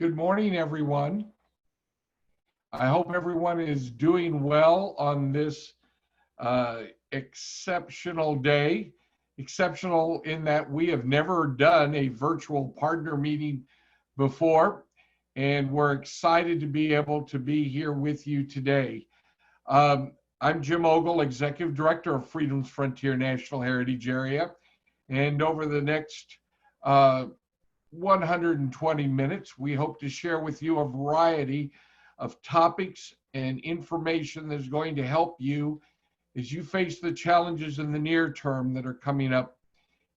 Good morning, everyone. I hope everyone is doing well on this exceptional day. Exceptional in that we have never done a virtual partner meeting before, and we're excited to be able to be here with you today. I'm Jim Ogle, Executive Director of Freedom's Frontier National Heritage Area, and over the next 120 minutes, we hope to share with you a variety of topics and information that's going to help you as you face the challenges in the near term that are coming up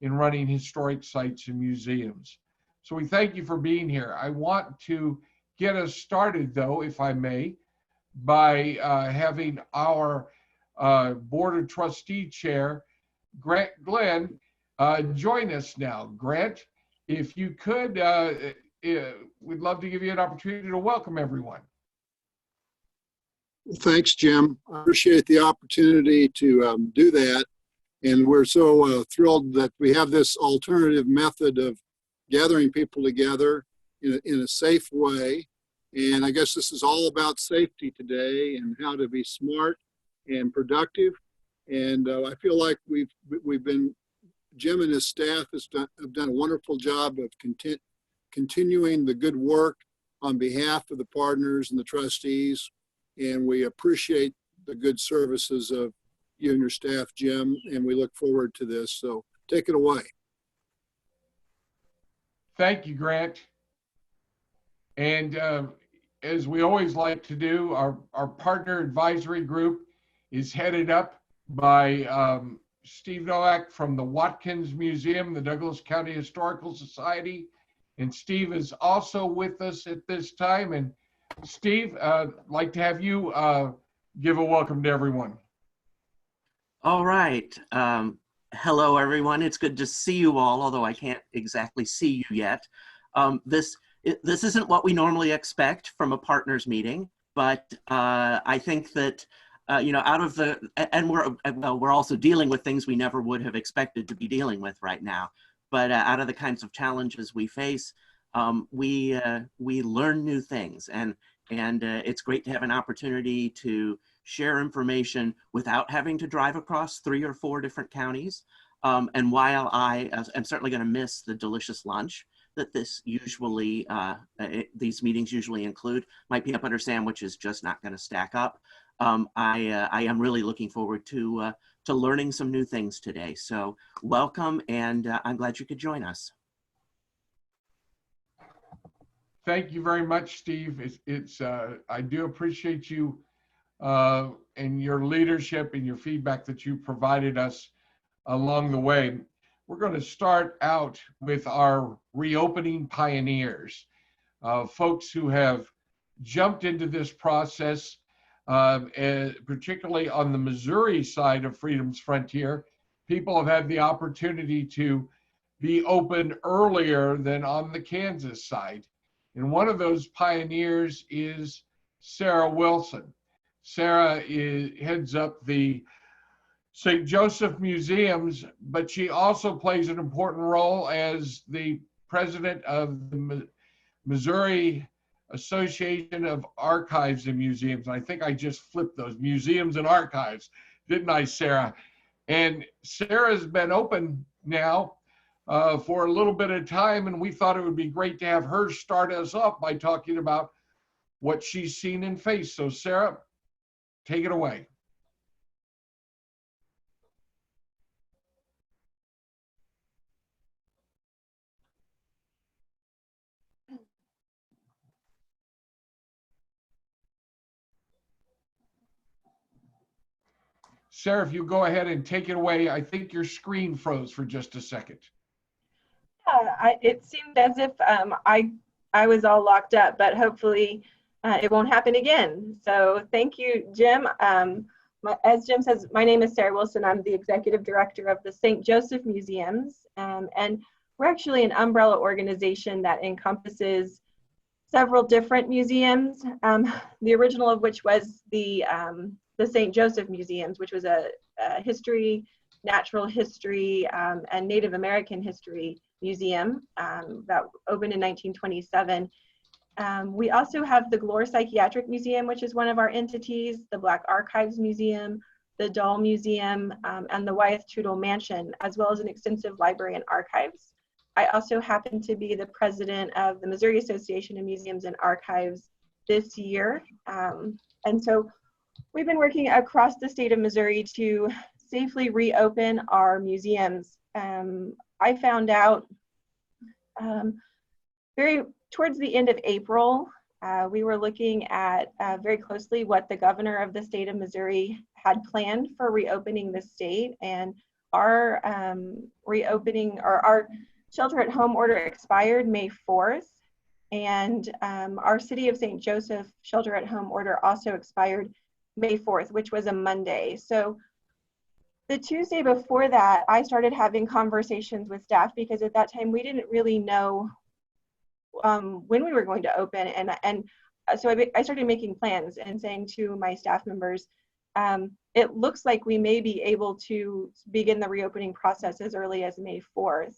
in running historic sites and museums. So we thank you for being here. I want to get us started, though, if I may, by having our Board of Trustee Chair, Grant Glenn, join us now. Grant, if you could, we'd love to give you an opportunity to welcome everyone. Well, thanks, Jim. I appreciate the opportunity to do that. And we're so thrilled that we have this alternative method of gathering people together in a safe way. And I guess this is all about safety today and how to be smart and productive. And I feel like we've been, Jim and his staff have done a wonderful job of continuing the good work on behalf of the partners and the trustees. And we appreciate the good services of you and your staff, Jim, and we look forward to this. So take it away. Thank you, Grant. And as we always like to do, our partner advisory group is headed up by Steve Nowak from the Watkins Museum, the Douglas County Historical Society. And Steve is also with us at this time. And Steve, I'd like to have you give a welcome to everyone. All right. Hello, everyone. It's good to see you all, although I can't exactly see you yet. This isn't what we normally expect from a partners meeting, but I think that out of the, and we're also dealing with things we never would have expected to be dealing with right now. But out of the kinds of challenges we face, we learn new things, and it's great to have an opportunity to share information without having to drive across 3 or 4 different counties. And while I am certainly going to miss the delicious lunch that these meetings usually include, my peanut butter sandwich is just not going to stack up. I am really looking forward to learning some new things today. So welcome, and I'm glad you could join us. Thank you very much, Steve. I do appreciate you and your leadership and your feedback that you provided us along the way. We're going to start out with our reopening pioneers, folks who have jumped into this process, particularly on the Missouri side of Freedom's Frontier. People have had the opportunity to be open earlier than on the Kansas side. And one of those pioneers is Sarah Wilson. Sarah heads up the St. Joseph Museums, but she also plays an important role as the president of the Missouri Association of Archives and Museums. I think I just flipped those, museums and archives, didn't I, Sarah? And Sarah's been open now for a little bit of time, and we thought it would be great to have her start us off by talking about what she's seen and faced. So Sarah, take it away. Sarah, if you go ahead and take it away, I think your screen froze for just a second. Yeah, it seemed as if I was all locked up, but hopefully it won't happen again. So thank you, Jim. As Jim says, my name is Sarah Wilson. I'm the executive director of the St. Joseph Museums, and we're actually an umbrella organization that encompasses several different museums. The original of which was the St. Joseph Museums, which was a history, natural history, and Native American history museum that opened in 1927. We also have the Glore Psychiatric Museum, which is one of our entities, the Black Archives Museum, the Doll Museum, and the Wyeth Trudel Mansion, as well as an extensive library and archives. I also happen to be the president of the Missouri Association of Museums and Archives this year. And so we've been working across the state of Missouri to safely reopen our museums. I found out towards the end of April, we were looking at very closely what the governor of the state of Missouri had planned for reopening the state, and our reopening, or our shelter at home order expired May 4th, and our City of St. Joseph shelter at home order also expired May 4th, which was a Monday. So the Tuesday before that, I started having conversations with staff because at that time we didn't really know when we were going to open, and so I started making plans and saying to my staff members, it looks like we may be able to begin the reopening process as early as May 4th,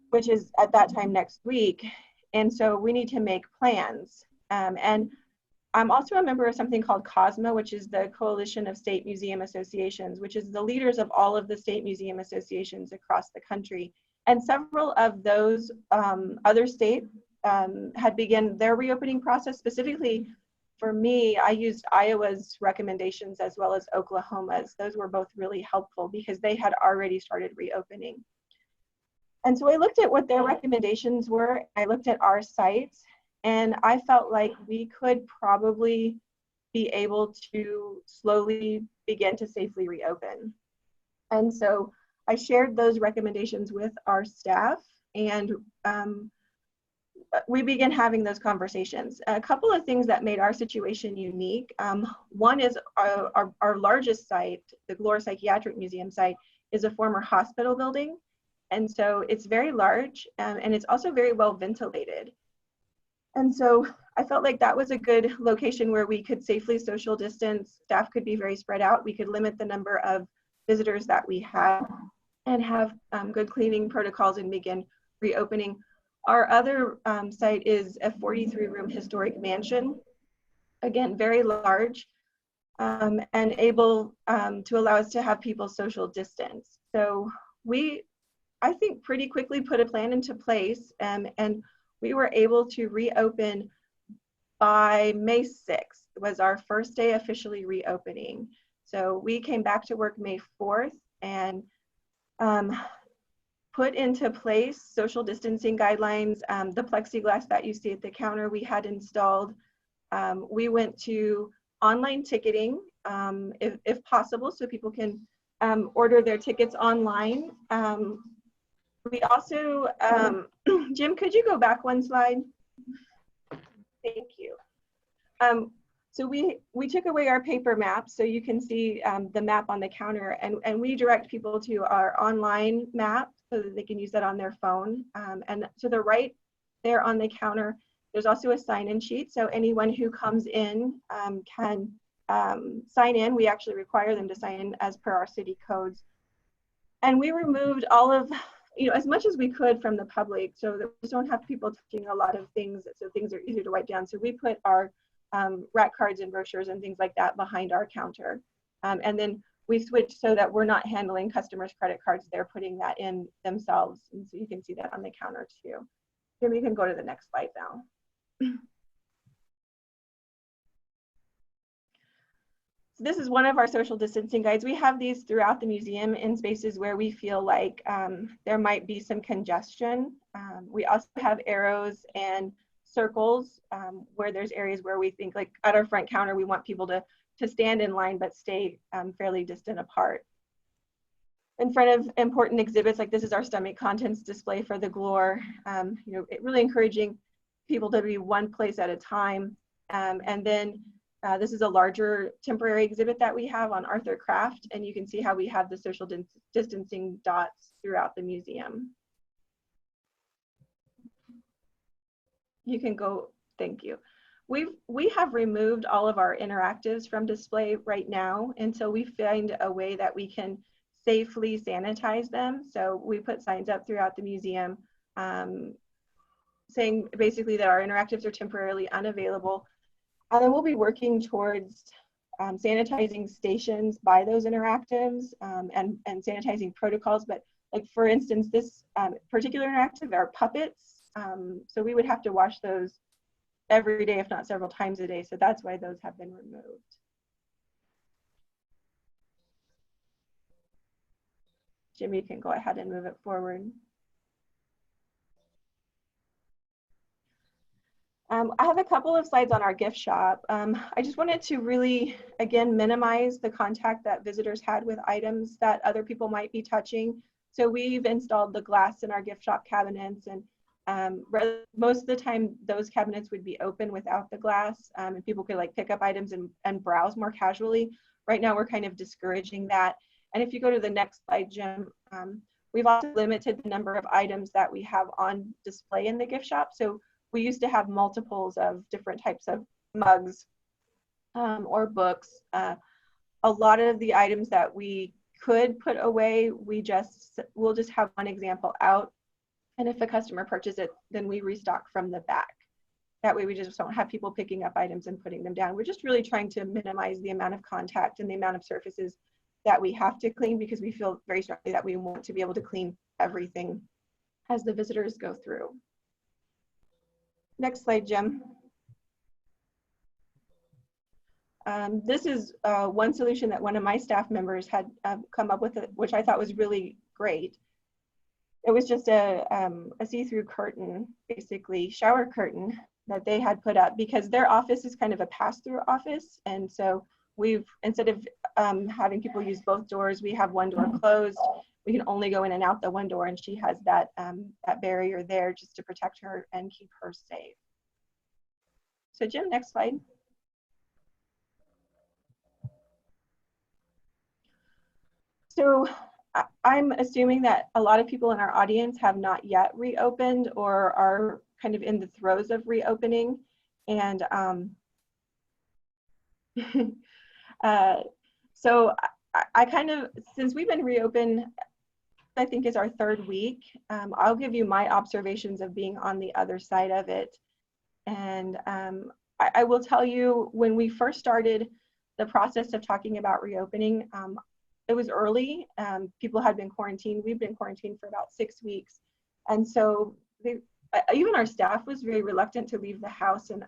which is at that time next week, and so we need to make plans. And I'm also a member of something called COSMA, which is the Coalition of State Museum Associations, which is the leaders of all of the state museum associations across the country. And several of those other states had begun their reopening process. Specifically for me, I used Iowa's recommendations as well as Oklahoma's. Those were both really helpful because they had already started reopening. And so I looked at what their recommendations were. I looked at our sites, and I felt like we could probably be able to slowly begin to safely reopen. And so I shared those recommendations with our staff, and we began having those conversations. A couple of things that made our situation unique. One is our largest site, the Glore Psychiatric Museum site, is a former hospital building. And so it's very large, and it's also very well ventilated. And so I felt like that was a good location where we could safely social distance. Staff could be very spread out. We could limit the number of visitors that we had and have good cleaning protocols and begin reopening. Our other site is a 43-room historic mansion, again, very large, and able to allow us to have people social distance. So we, I think, pretty quickly put a plan into place, and we were able to reopen by May 6th, was our first day officially reopening. So we came back to work May 4th and put into place social distancing guidelines. The plexiglass that you see at the counter we had installed. We went to online ticketing, if possible, so people can order their tickets online. We also, Jim, could you go back one slide? Thank you. So we took away our paper maps, so you can see the map on the counter, and we direct people to our online map so that they can use that on their phone. And to the right there on the counter, there's also a sign-in sheet, so anyone who comes in can sign in. We actually require them to sign in as per our city codes. And we removed all of, as much as we could from the public, so that we don't have people touching a lot of things, so things are easier to wipe down. So we put our rack cards and brochures and things like that behind our counter. And then we switched so that we're not handling customers' credit cards, they're putting that in themselves. And so you can see that on the counter too. Then we can go to the next slide now. So this is one of our social distancing guides. We have these throughout the museum in spaces where we feel like there might be some congestion. We also have arrows and circles where there's areas where we think, like at our front counter, we want people to stand in line but stay fairly distant apart. In front of important exhibits, like this is our stomach contents display for the Glore, really encouraging people to be one place at a time. And then this is a larger temporary exhibit that we have on Arthur Craft, and you can see how we have the social distancing dots throughout the museum. You can go, thank you. We have removed all of our interactives from display right now until we find a way that we can safely sanitize them. So we put signs up throughout the museum saying basically that our interactives are temporarily unavailable. And then we'll be working towards sanitizing stations by those interactives and sanitizing protocols. But like, for instance, this particular interactive are puppets. So we would have to wash those every day, if not several times a day. So that's why those have been removed. Jimmy, you can go ahead and move it forward. I have a couple of slides on our gift shop. I just wanted to really, again, minimize the contact that visitors had with items that other people might be touching. So we've installed the glass in our gift shop cabinets, and most of the time those cabinets would be open without the glass, and people could like pick up items and browse more casually. Right now we're kind of discouraging that. And if you go to the next slide, Jim, we've also limited the number of items that we have on display in the gift shop. So we used to have multiples of different types of mugs or books. A lot of the items that we could put away, we'll just have one example out. And if a customer purchases it, then we restock from the back. That way we just don't have people picking up items and putting them down. We're just really trying to minimize the amount of contact and the amount of surfaces that we have to clean, because we feel very strongly that we want to be able to clean everything as the visitors go through. Next slide, Jim. This is one solution that one of my staff members had come up with, which I thought was really great. It was just a see-through curtain, basically shower curtain, that they had put up, because their office is kind of a pass-through office. And so we've, instead of having people use both doors, we have one door closed. We can only go in and out the one door, and she has that, that barrier there just to protect her and keep her safe. So Jim, next slide. So I'm assuming that a lot of people in our audience have not yet reopened or are kind of in the throes of reopening. And so I kind of, since we've been reopened, I think is our third week, I'll give you my observations of being on the other side of it. And I will tell you, when we first started the process of talking about reopening, it was early. People had been quarantined. We've been quarantined for about 6 weeks. And so even our staff was very reluctant to leave the house. And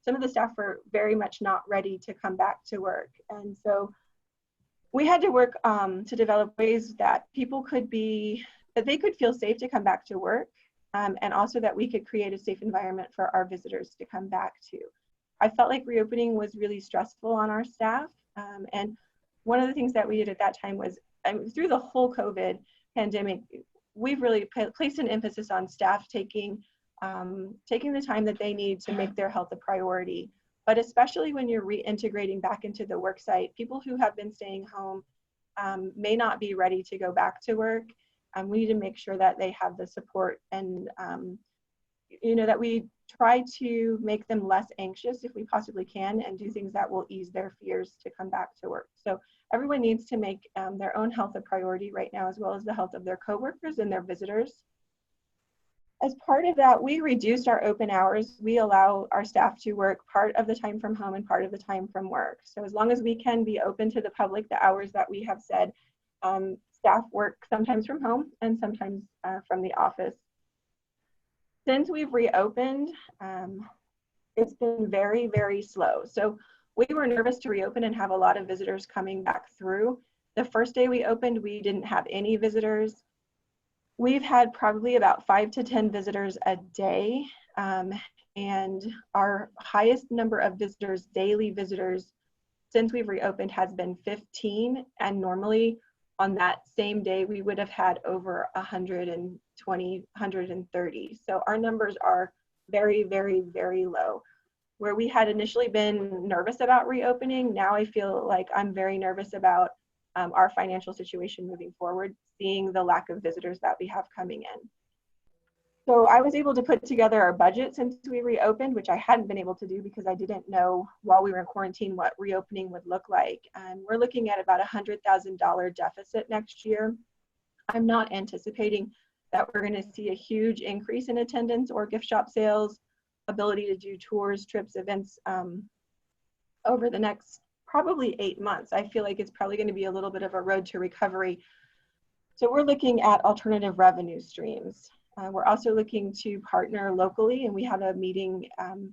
some of the staff were very much not ready to come back to work. And so we had to work to develop ways that people could that they could feel safe to come back to work, and also that we could create a safe environment for our visitors to come back to. I felt like reopening was really stressful on our staff. And one of the things that we did at that time was, through the whole COVID pandemic, we've really placed an emphasis on staff taking the time that they need to make their health a priority. But especially when you're reintegrating back into the work site, people who have been staying home may not be ready to go back to work. We need to make sure that they have the support, and that we try to make them less anxious if we possibly can, and do things that will ease their fears to come back to work. So everyone needs to make their own health a priority right now, as well as the health of their coworkers and their visitors. As part of that, we reduced our open hours. We allow our staff to work part of the time from home and part of the time from work. So as long as we can be open to the public, the hours that we have said, staff work sometimes from home and sometimes from the office. Since we've reopened, it's been very, very slow. So we were nervous to reopen and have a lot of visitors coming back through. The first day we opened, we didn't have any visitors. We've had probably about 5 to 10 visitors a day, and our highest number of visitors, daily visitors, since we've reopened has been 15, and normally on that same day we would have had over 120, 130. So our numbers are very, very, very low. Where we had initially been nervous about reopening, now I feel like I'm very nervous about our financial situation moving forward, seeing the lack of visitors that we have coming in. So I was able to put together our budget since we reopened, which I hadn't been able to do because I didn't know while we were in quarantine what reopening would look like. And we're looking at about $100,000 deficit next year. I'm not anticipating that we're going to see a huge increase in attendance or gift shop sales, ability to do tours, trips, events over the next probably 8 months. I feel like it's probably going to be a little bit of a road to recovery. So we're looking at alternative revenue streams. We're also looking to partner locally, and we have a meeting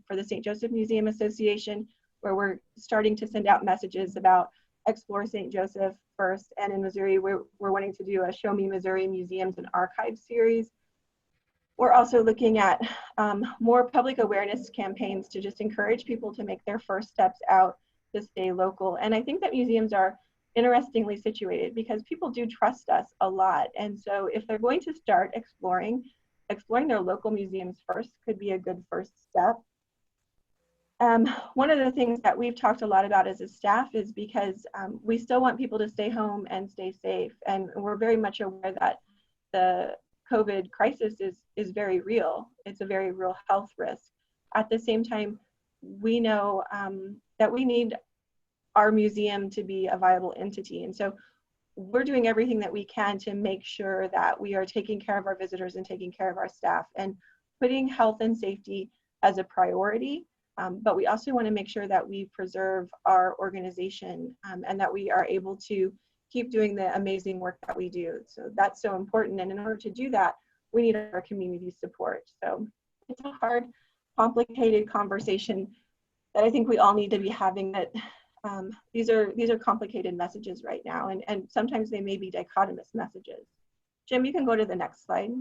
for the St. Joseph Museum Association where we're starting to send out messages about Explore St. Joseph first, and in Missouri we're wanting to do a Show Me Missouri Museums and Archives series. We're also looking at more public awareness campaigns to just encourage people to make their first steps out to stay local. And I think that museums are interestingly situated because people do trust us a lot. And so if they're going to start exploring their local museums first could be a good first step. One of the things that we've talked a lot about as a staff is because we still want people to stay home and stay safe. And we're very much aware that the COVID crisis is very real. It's a very real health risk. At the same time, we know that we need our museum to be a viable entity. And so we're doing everything that we can to make sure that we are taking care of our visitors and taking care of our staff and putting health and safety as a priority. But we also want to make sure that we preserve our organization and that we are able to keep doing the amazing work that we do. So that's so important. And in order to do that, we need our community support. So it's a hard, complicated conversation that I think we all need to be having, that these are complicated messages right now. And sometimes they may be dichotomous messages. Jim, you can go to the next slide.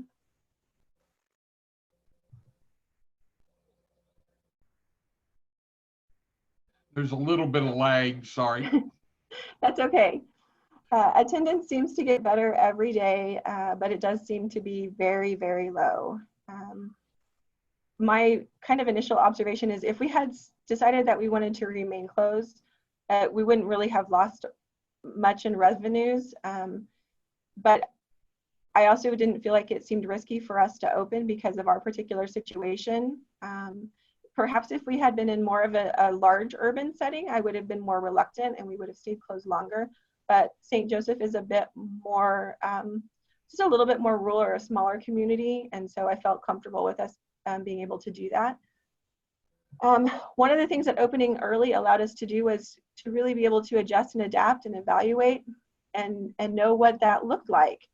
There's a little bit of lag, sorry. That's okay. Attendance seems to get better every day, but it does seem to be very, very low. My kind of initial observation is if we had decided that we wanted to remain closed, we wouldn't really have lost much in revenues. But I also didn't feel like it seemed risky for us to open because of our particular situation. Perhaps if we had been in more of a large urban setting, I would have been more reluctant and we would have stayed closed longer. But St. Joseph is a bit more, just a little bit more rural or a smaller community. And so I felt comfortable with us being able to do that. One of the things that opening early allowed us to do was to really be able to adjust and adapt and evaluate and know what that looked like.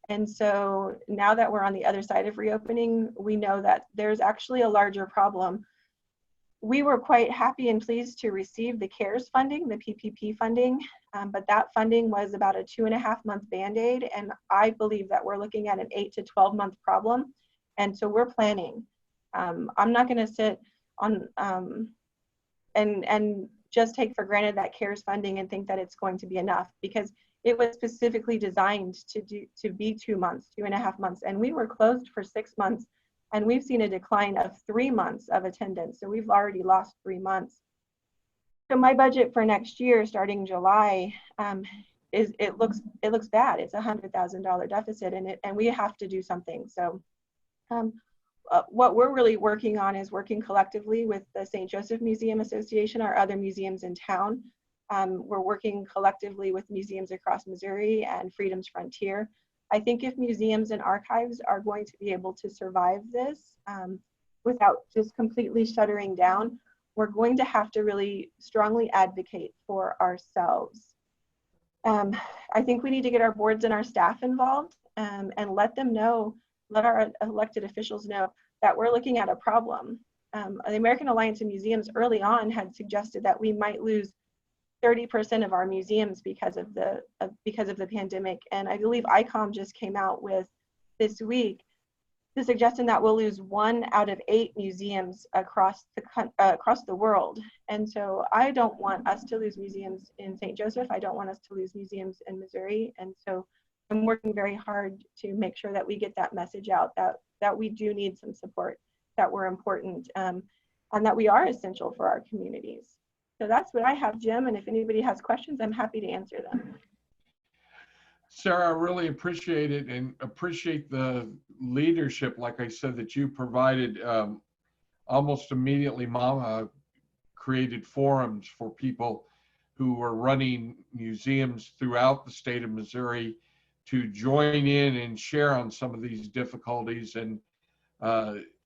And so now that we're on the other side of reopening, we know that there's actually a larger problem. We were quite happy and pleased to receive the CARES funding, the PPP funding, but that funding was about a 2.5-month Band-Aid, and I believe that we're looking at an 8 to 12-month problem, and so we're planning. I'm not going to sit on and just take for granted that CARES funding and think that it's going to be enough, because it was specifically designed to be 2 months, 2.5 months, and we were closed for 6 months. And we've seen a decline of 3 months of attendance. So we've already lost 3 months. So my budget for next year, starting July, it looks bad. It's a $100,000 deficit, and we have to do something. So what we're really working on is working collectively with the St. Joseph Museum Association, our other museums in town. We're working collectively with museums across Missouri and Freedom's Frontier. I think if museums and archives are going to be able to survive this without just completely shuttering down, we're going to have to really strongly advocate for ourselves. I think we need to get our boards and our staff involved and let them know, let our elected officials know that we're looking at a problem. The American Alliance of Museums early on had suggested that we might lose 30% of our museums because of the pandemic, and I believe ICOM just came out with this week the suggestion that we'll lose 1 out of 8 museums across the world. And so I don't want us to lose museums in St. Joseph. I don't want us to lose museums in Missouri. And so I'm working very hard to make sure that we get that message out that we do need some support, that we're important, and that we are essential for our communities. So that's what I have, Jim, and if anybody has questions, I'm happy to answer them. Sarah, I really appreciate it and appreciate the leadership, like I said, that you provided. Almost immediately, Mama created forums for people who were running museums throughout the state of Missouri to join in and share on some of these difficulties. And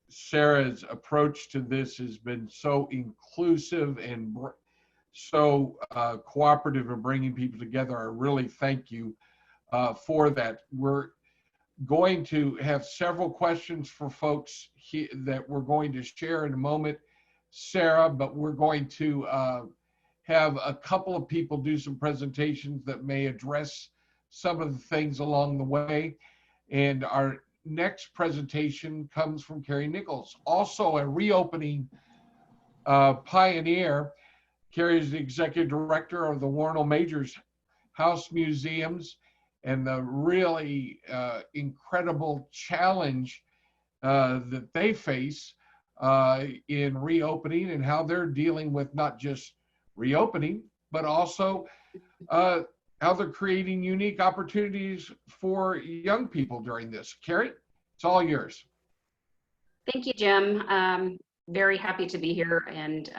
Sarah's approach to this has been so inclusive and so cooperative in bringing people together. I really thank you for that. We're going to have several questions for folks that we're going to share in a moment, Sarah, but we're going to have a couple of people do some presentations that may address some of the things along the way. And our next presentation comes from Carrie Nichols, also a reopening pioneer. Carrie is the executive director of the Warnell Majors House Museums, and the really incredible challenge that they face in reopening, and how they're dealing with not just reopening, but also how they're creating unique opportunities for young people during this. Carrie, it's all yours. Thank you, Jim. Very happy to be here, and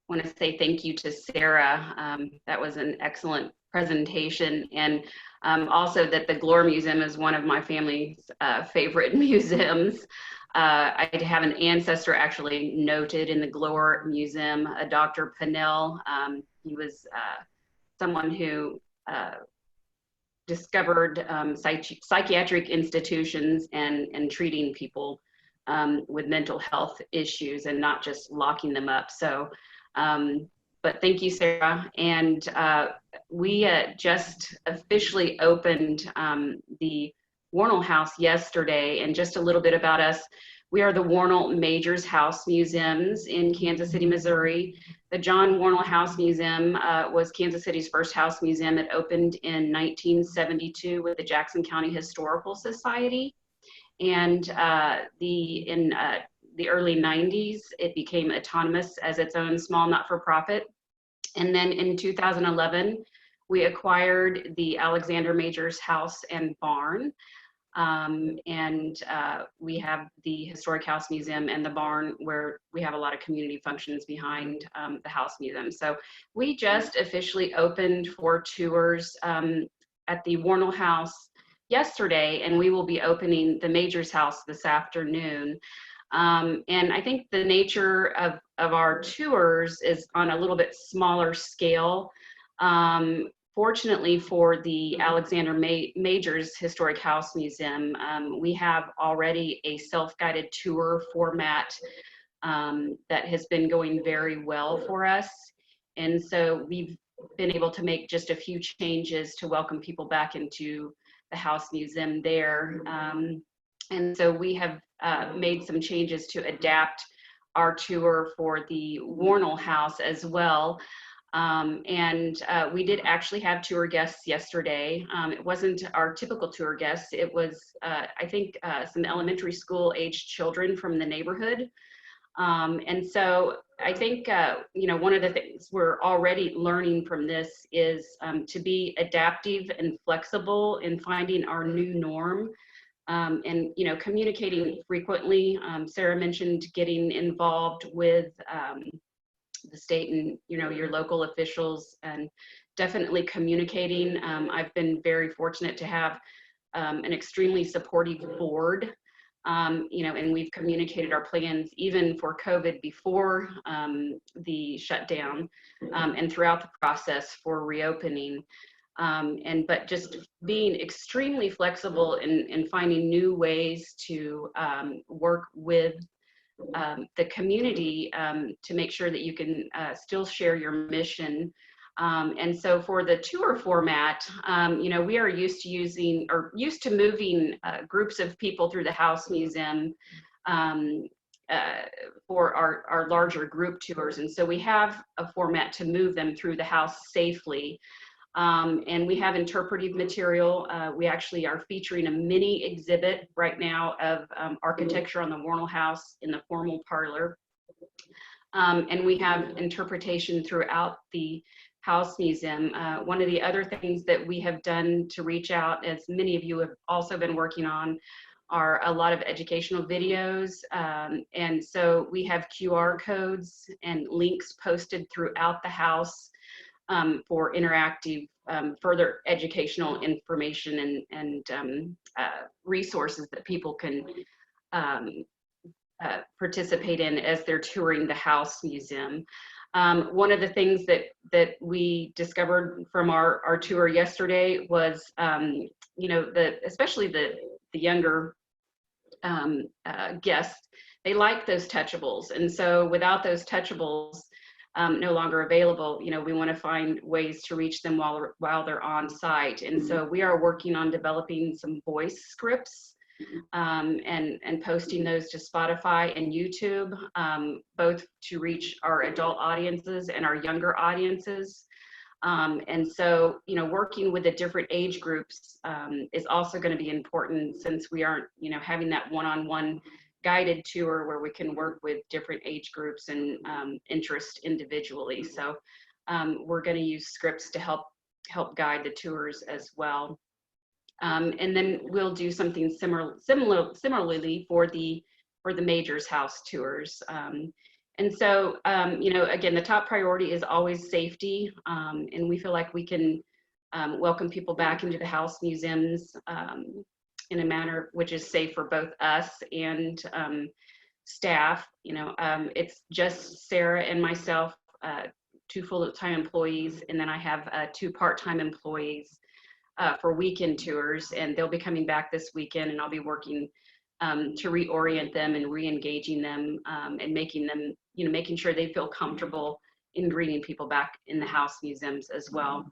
want to say thank you to Sarah. That was an excellent presentation, and also that the Glore Museum is one of my family's favorite museums. I have an ancestor actually noted in the Glore Museum, Dr. Pinnell. He was someone who discovered psychiatric institutions and treating people with mental health issues and not just locking them up. So, but thank you, Sarah. And we just officially opened the Warnell House yesterday. And just a little bit about us. We are the Warnell Majors House Museums in Kansas City, Missouri. The John Warnell House Museum was Kansas City's first house museum. It opened in 1972 with the Jackson County Historical Society. And in the early 90s, it became autonomous as its own small not-for-profit. And then in 2011, we acquired the Alexander Majors House and Barn. We have the Historic House Museum and the barn, where we have a lot of community functions behind the House Museum. So we just officially opened for tours at the Warnell House yesterday, and we will be opening the Majors House this afternoon. And I think the nature of our tours is on a little bit smaller scale. Fortunately for the Alexander Majors Historic House Museum, we have already a self-guided tour format that has been going very well for us. And so we've been able to make just a few changes to welcome people back into the House Museum there. And so we have made some changes to adapt our tour for the Warnell House as well. We did actually have tour guests yesterday. It wasn't our typical tour guests. It was, I think, some elementary school aged children from the neighborhood. And so I think, one of the things we're already learning from this is to be adaptive and flexible in finding our new norm. And communicating frequently. Sarah mentioned getting involved with the state and your local officials, and definitely communicating. I've been very fortunate to have an extremely supportive board, and we've communicated our plans even for COVID before the shutdown and throughout the process for reopening. But just being extremely flexible in finding new ways to work with the community to make sure that you can still share your mission. And so for the tour format, we are used to moving groups of people through the House Museum for our larger group tours. And so we have a format to move them through the house safely. And we have interpretive material. We actually are featuring a mini exhibit right now of architecture on the Warnell House in the formal parlor. And we have interpretation throughout the House Museum. One of the other things that we have done to reach out, as many of you have also been working on, are a lot of educational videos. And so we have QR codes and links posted throughout the house for interactive, further educational information and resources that people can participate in as they're touring the House Museum. One of the things that we discovered from our tour yesterday was, you know, especially the younger guests, they like those touchables. And so without those touchables no longer available, you know, we want to find ways to reach them while they're on site. And so we are working on developing some voice scripts and posting those to Spotify and YouTube, both to reach our adult audiences and our younger audiences. And so, you know, working with the different age groups is also going to be important, since we aren't, you know, having that one-on-one guided tour where we can work with different age groups and interest individually. So we're going to use scripts to help guide the tours as well. And then we'll do something similarly for the Majors House tours. And so, you know, again, the top priority is always safety. And we feel like we can welcome people back into the House Museums in a manner which is safe for both us and staff. You know, it's just Sarah and myself, 2 full-time employees, and then I have 2 part-time employees for weekend tours, and they'll be coming back this weekend, and I'll be working to reorient them and re-engaging them and making them, you know, making sure they feel comfortable in greeting people back in the House Museums as well.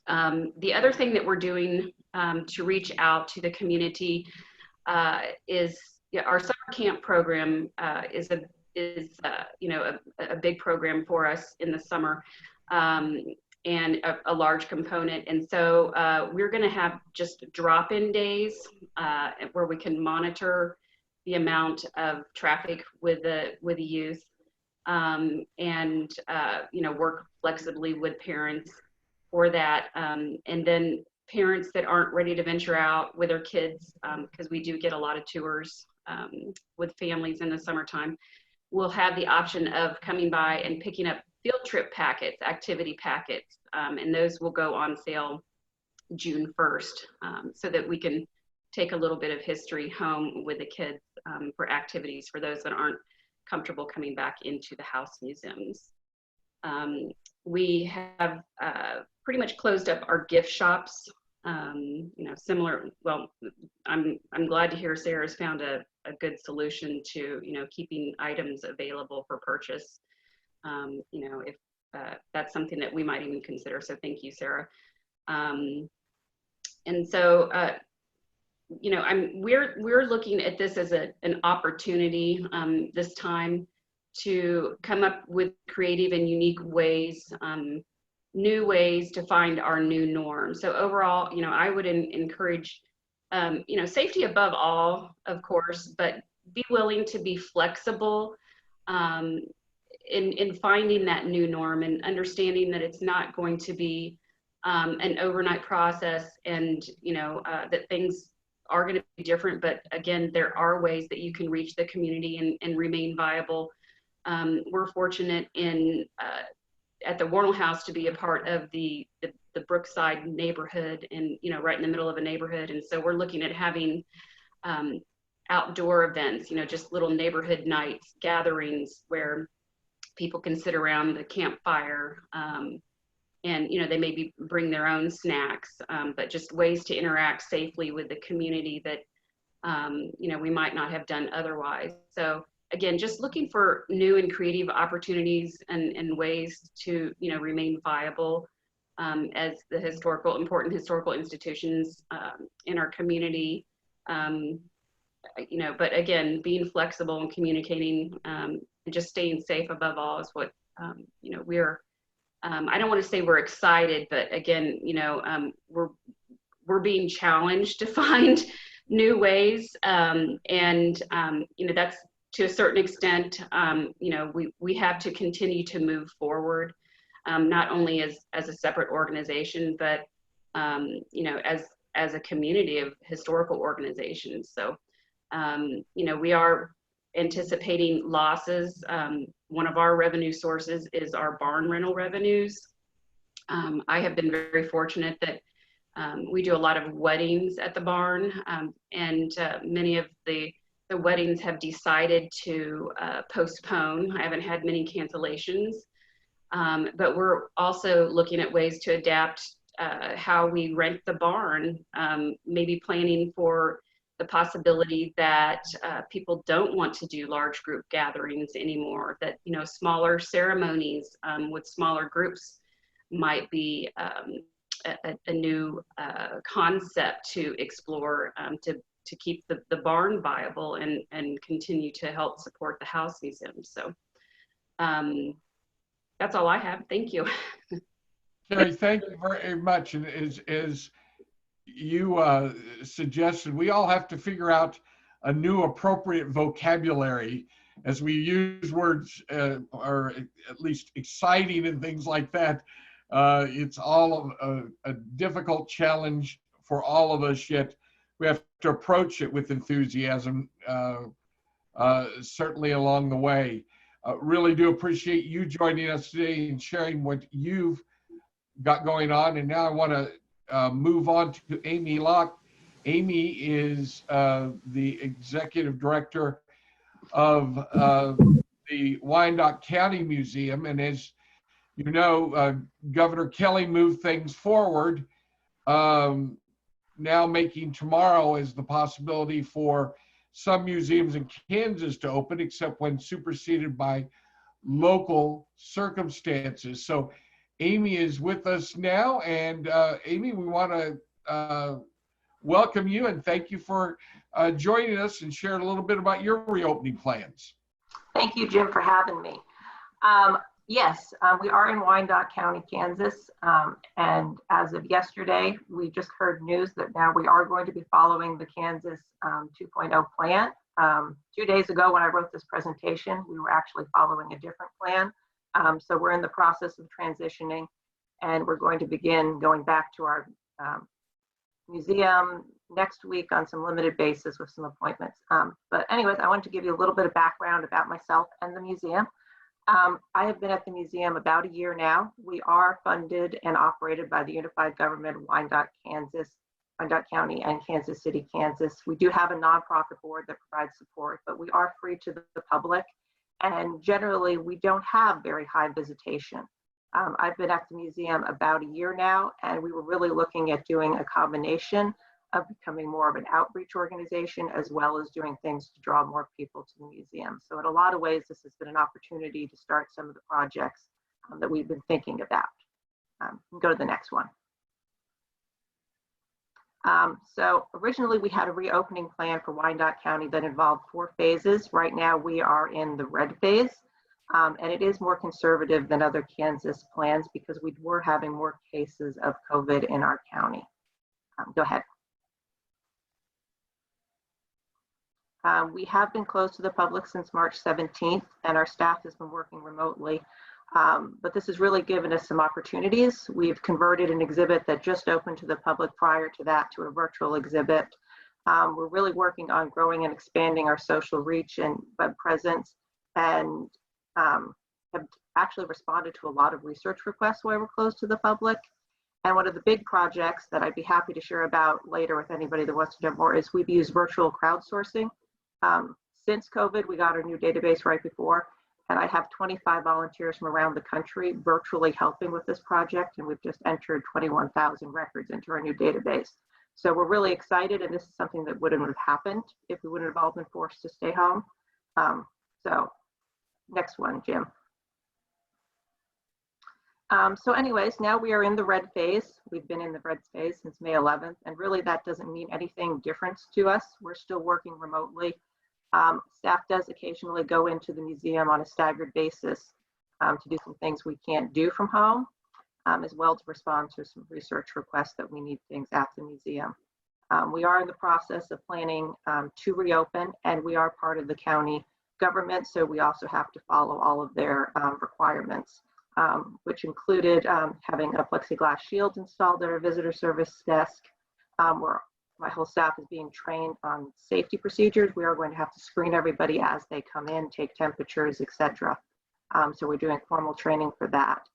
The other thing that we're doing to reach out to the community is, yeah, our summer camp program is you know, a big program for us in the summer. And a large component. And so we're going to have just drop-in days where we can monitor the amount of traffic with the youth, and you know, work flexibly with parents for that. And then parents that aren't ready to venture out with their kids, because we do get a lot of tours with families in the summertime, will have the option of coming by and picking up field trip packets, activity packets, and those will go on sale June 1st, so that we can take a little bit of history home with the kids for activities for those that aren't comfortable coming back into the House Museums. We have pretty much closed up our gift shops. You know, similar, well, I'm glad to hear Sarah's found a good solution to, you know, keeping items available for purchase. You know, if that's something that we might even consider. So thank you, Sarah. And so, you know, we're looking at this as an opportunity this time to come up with creative and unique ways, new ways to find our new norm. So overall, you know, I would encourage, you know, safety above all, of course, but be willing to be flexible in finding that new norm, and understanding that it's not going to be an overnight process, and, you know, that things are going to be different. But again, there are ways that you can reach the community and remain viable. We're fortunate in at the Warnell House to be a part of the Brookside neighborhood, and, you know, right in the middle of a neighborhood. And so we're looking at having outdoor events, you know, just little neighborhood nights, gatherings where people can sit around the campfire, and, you know, they maybe bring their own snacks, but just ways to interact safely with the community that, you know, we might not have done otherwise. So again, just looking for new and creative opportunities and ways to, you know, remain viable as the important historical institutions in our community. You know, but again, being flexible and communicating and just staying safe above all is what, you know, we're, I don't want to say we're excited, but again, you know, we're being challenged to find new ways. And, you know, that's to a certain extent, you know, we have to continue to move forward, not only as a separate organization, but, you know, as a community of historical organizations. So, you know, we are anticipating losses. One of our revenue sources is our barn rental revenues. I have been very fortunate that we do a lot of weddings at the barn, and many of the weddings have decided to postpone. I haven't had many cancellations, but we're also looking at ways to adapt how we rent the barn, maybe planning for the possibility that people don't want to do large group gatherings anymore, that, you know, smaller ceremonies with smaller groups might be a new concept to explore, to keep the barn viable and continue to help support the house museum. So that's all I have. Thank you. Carrie, thank you very much. And as you suggested, we all have to figure out a new appropriate vocabulary as we use words or at least exciting and things like that. It's all a difficult challenge for all of us, yet we have to approach it with enthusiasm, certainly along the way. Really do appreciate you joining us today and sharing what you've got going on. And now I want to move on to Amy Locke. Amy is the Executive Director of the Wyandotte County Museum. And as you know, Governor Kelly moved things forward, now making tomorrow as the possibility for some museums in Kansas to open, except when superseded by local circumstances. So Amy is with us now, and Amy, we want to welcome you and thank you for joining us and share a little bit about your reopening plans. Thank you, Jim, for having me. Yes, we are in Wyandotte County, Kansas, and as of yesterday, we just heard news that now we are going to be following the Kansas 2.0 plan. 2 days ago when I wrote this presentation, we were actually following a different plan. So we're in the process of transitioning, and we're going to begin going back to our museum next week on some limited basis with some appointments. But anyways, I wanted to give you a little bit of background about myself and the museum. I have been at the museum about a year now. We are funded and operated by the Unified Government of Wyandotte, Kansas, Wyandotte County and Kansas City, Kansas. We do have a nonprofit board that provides support, but we are free to the public. And generally, we don't have very high visitation. I've been at the museum about a year now, and we were really looking at doing a combination of becoming more of an outreach organization, as well as doing things to draw more people to the museum. So in a lot of ways, this has been an opportunity to start some of the projects that we've been thinking about. Go to the next one. So originally we had a reopening plan for Wyandotte County that involved 4 phases. Right now we are in the red phase, and it is more conservative than other Kansas plans because we were having more cases of COVID in our county. Go ahead. We have been closed to the public since March 17th, and our staff has been working remotely. But this has really given us some opportunities. We've converted an exhibit that just opened to the public prior to that to a virtual exhibit. We're really working on growing and expanding our social reach and web presence, and have actually responded to a lot of research requests while we're closed to the public. And one of the big projects that I'd be happy to share about later with anybody that wants to know more is we've used virtual crowdsourcing. Since COVID, we got our new database right before, and I have 25 volunteers from around the country virtually helping with this project, and we've just entered 21,000 records into our new database. So we're really excited, and this is something that wouldn't have happened if we wouldn't have all been forced to stay home. So next one, Jim. So anyways, now we are in the red phase. We've been in the red phase since May 11th, and really that doesn't mean anything different to us. We're still working remotely. Staff does occasionally go into the museum on a staggered basis to do some things we can't do from home, as well to respond to some research requests that we need things at the museum. We are in the process of planning to reopen, and we are part of the county government, so we also have to follow all of their requirements, which included having a plexiglass shield installed at our visitor service desk, where my whole staff is being trained on safety procedures. We are going to have to screen everybody as they come in, take temperatures, etc. So we're doing formal training for that.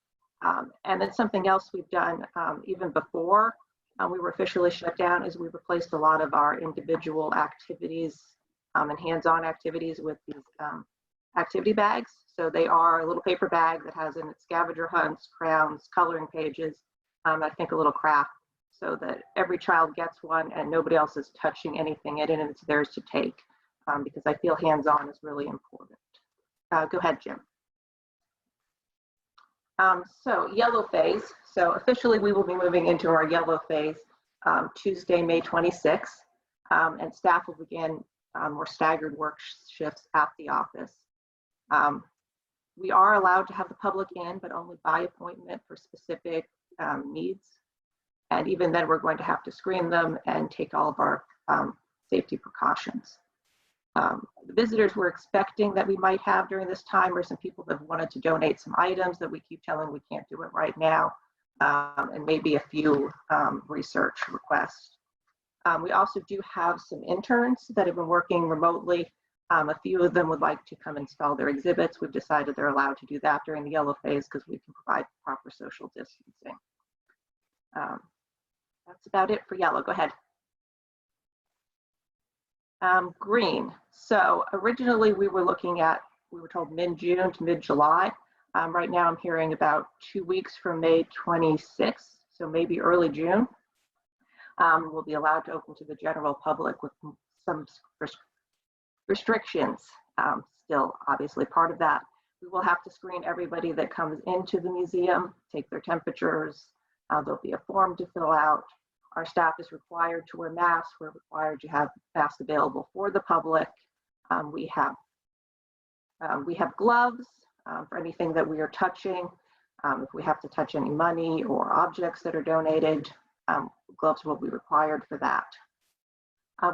And then something else we've done even before we were officially shut down is we replaced a lot of our individual activities and hands-on activities with these activity bags. So they are a little paper bag that has in it scavenger hunts, crowns, coloring pages, I think a little craft, so that every child gets one and nobody else is touching anything in it and it's theirs to take, because I feel hands-on is really important. Go ahead, Jim. So yellow phase. So officially we will be moving into our yellow phase Tuesday, May 26th, and staff will begin more staggered work shifts at the office. We are allowed to have the public in, but only by appointment for specific needs. And even then we're going to have to screen them and take all of our safety precautions. The visitors we're expecting that we might have during this time are some people that wanted to donate some items that we keep telling we can't do it right now, and maybe a few research requests. We also do have some interns that have been working remotely. A few of them would like to come install their exhibits. We've decided they're allowed to do that during the yellow phase because we can provide proper social distancing. That's about it for yellow. Go ahead. Green. So originally we were looking at, we were told mid-June to mid-July. Right now I'm hearing about 2 weeks from May 26th, so maybe early June. We'll be allowed to open to the general public with some restrictions. Still obviously part of that. We will have to screen everybody that comes into the museum, take their temperatures. There'll be a form to fill out. Our staff is required to wear masks. We're required to have masks available for the public. We have gloves for anything that we are touching. If we have to touch any money or objects that are donated, gloves will be required for that.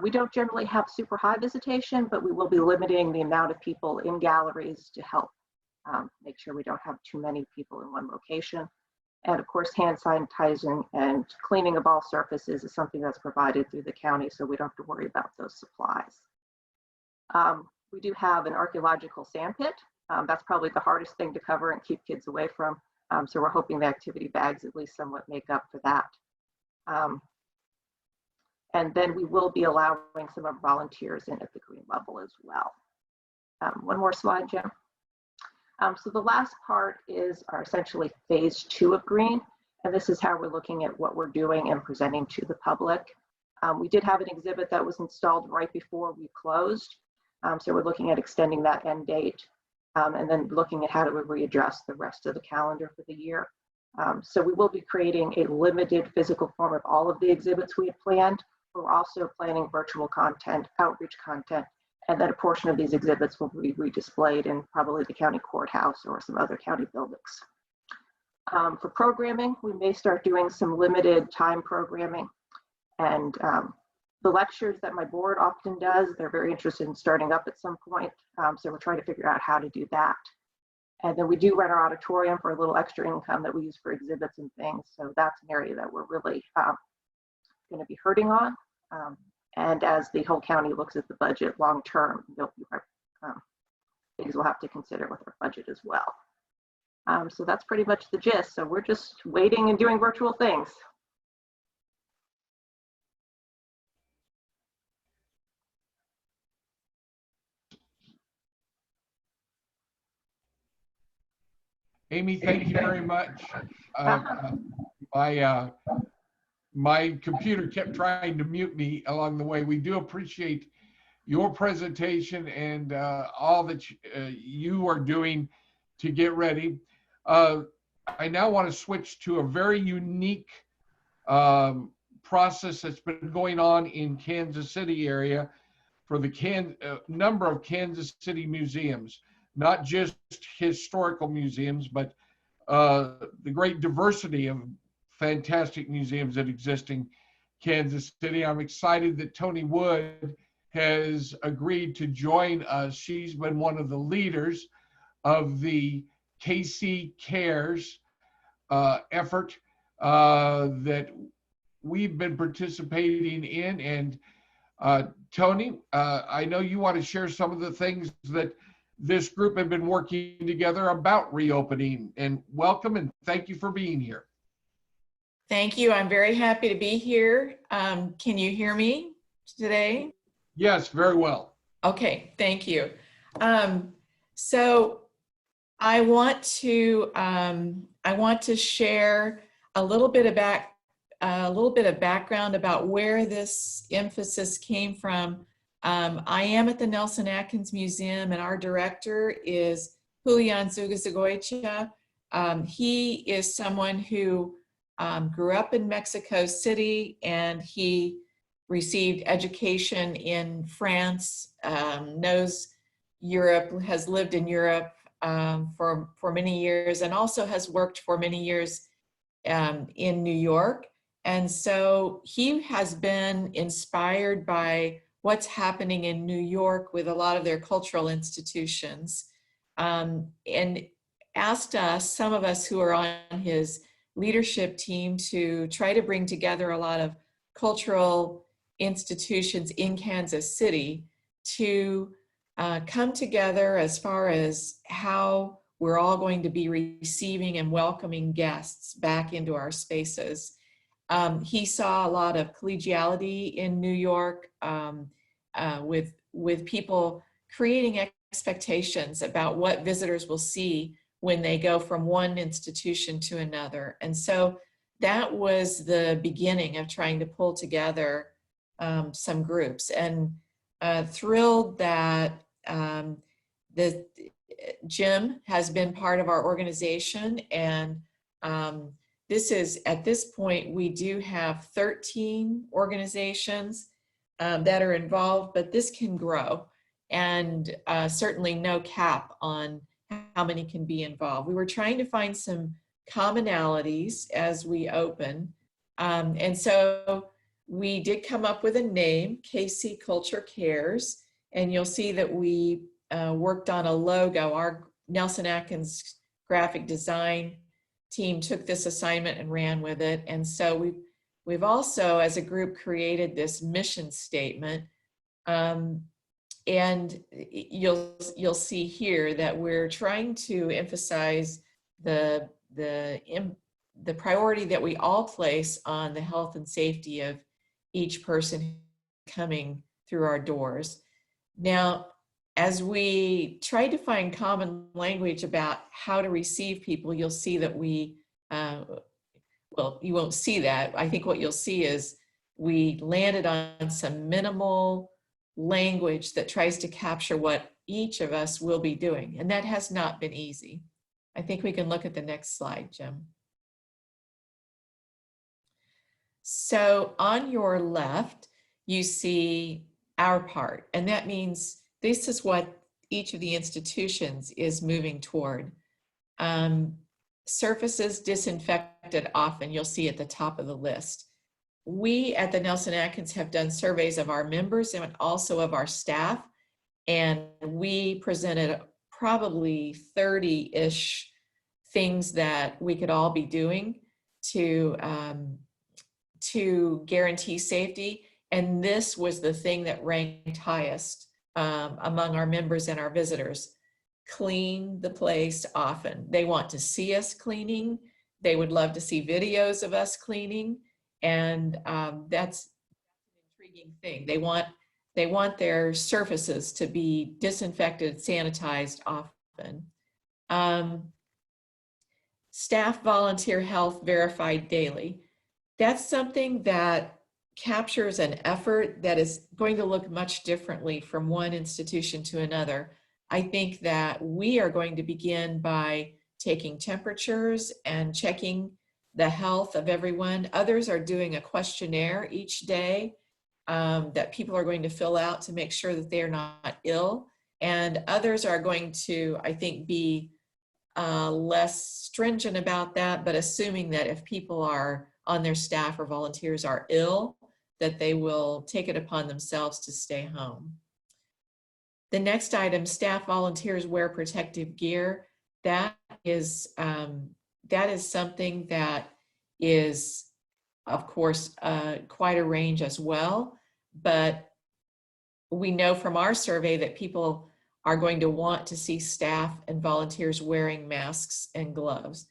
We don't generally have super high visitation, but we will be limiting the amount of people in galleries to help make sure we don't have too many people in one location. And of course, hand sanitizing and cleaning of all surfaces is something that's provided through the county, so we don't have to worry about those supplies. We do have an archaeological sand pit. That's probably the hardest thing to cover and keep kids away from. So we're hoping the activity bags at least somewhat make up for that. And then we will be allowing some of our volunteers in at the green level as well. One more slide, Jim. So the last part is our essentially phase 2 of green. And this is how we're looking at what we're doing and presenting to the public. We did have an exhibit that was installed right before we closed. So we're looking at extending that end date and then looking at how do we readjust the rest of the calendar for the year. So we will be creating a limited physical form of all of the exhibits we had planned. We're also planning virtual content, outreach content, and then a portion of these exhibits will be redisplayed in probably the county courthouse or some other county buildings. For programming, we may start doing some limited time programming. And the lectures that my board often does, they're very interested in starting up at some point. So we're trying to figure out how to do that. And then we do rent our auditorium for a little extra income that we use for exhibits and things. So that's an area that we're really going to be hurting on. And as the whole county looks at the budget long term, things we'll have to consider with our budget as well. So that's pretty much the gist. So we're just waiting and doing virtual things. Amy, thank you very much. My computer kept trying to mute me along the way. We do appreciate your presentation and all that you are doing to get ready. I now want to switch to a very unique process that's been going on in Kansas City area for the number of Kansas City museums, not just historical museums, but the great diversity of fantastic museums that exist in Kansas City. I'm excited that Tony Wood has agreed to join us. She's been one of the leaders of the KC Cares effort that we've been participating in. And Tony, I know you want to share some of the things that this group have been working together about reopening. And welcome and thank you for being here. Thank you. I'm very happy to be here. Can you hear me today? Yes, very well. Okay, thank you. So I want to share a little bit of background about where this emphasis came from. I am at the Nelson Atkins Museum, and our director is Julian Zugazagoitia. He is someone who grew up in Mexico City, and he received education in France, knows Europe, has lived in Europe for many years, and also has worked for many years in New York. And so he has been inspired by what's happening in New York with a lot of their cultural institutions, and asked us, some of us who are on his leadership team, to try to bring together a lot of cultural institutions in Kansas City to come together as far as how we're all going to be receiving and welcoming guests back into our spaces. He saw a lot of collegiality in New York, with people creating expectations about what visitors will see when they go from one institution to another. And so that was the beginning of trying to pull together some groups, and thrilled that Jim has been part of our organization. And this is, at this point, we do have 13 organizations that are involved, but this can grow, and certainly no cap on how many can be involved. We were trying to find some commonalities as we open. And so we did come up with a name, KC Culture Cares, and you'll see that we worked on a logo. Our Nelson Atkins graphic design team took this assignment and ran with it. And so we've also, as a group, created this mission statement. And you'll see here that we're trying to emphasize the priority that we all place on the health and safety of each person coming through our doors. Now, as we try to find common language about how to receive people, you'll see that well, you won't see that. I think what you'll see is we landed on some minimal language that tries to capture what each of us will be doing. And that has not been easy. I think we can look at the next slide, Jim. So on your left, you see our part, and that means this is what each of the institutions is moving toward. Surfaces disinfected often, you'll see at the top of the list. We at the Nelson Atkins have done surveys of our members and also of our staff, and we presented probably 30-ish things that we could all be doing to guarantee safety. And this was the thing that ranked highest among our members and our visitors. Clean the place often. They want to see us cleaning. They would love to see videos of us cleaning. And that's an intriguing thing. They want their surfaces to be disinfected, sanitized often. Staff volunteer health verified daily. That's something that captures an effort that is going to look much differently from one institution to another. I think that we are going to begin by taking temperatures and checking the health of everyone. Others are doing a questionnaire each day that people are going to fill out to make sure that they're not ill. And others are going to, I think, be less stringent about that, but assuming that if people are on their staff or volunteers are ill, that they will take it upon themselves to stay home. The next item, staff volunteers wear protective gear. That is something that is, of course, quite a range as well. But we know from our survey that people are going to want to see staff and volunteers wearing masks and gloves.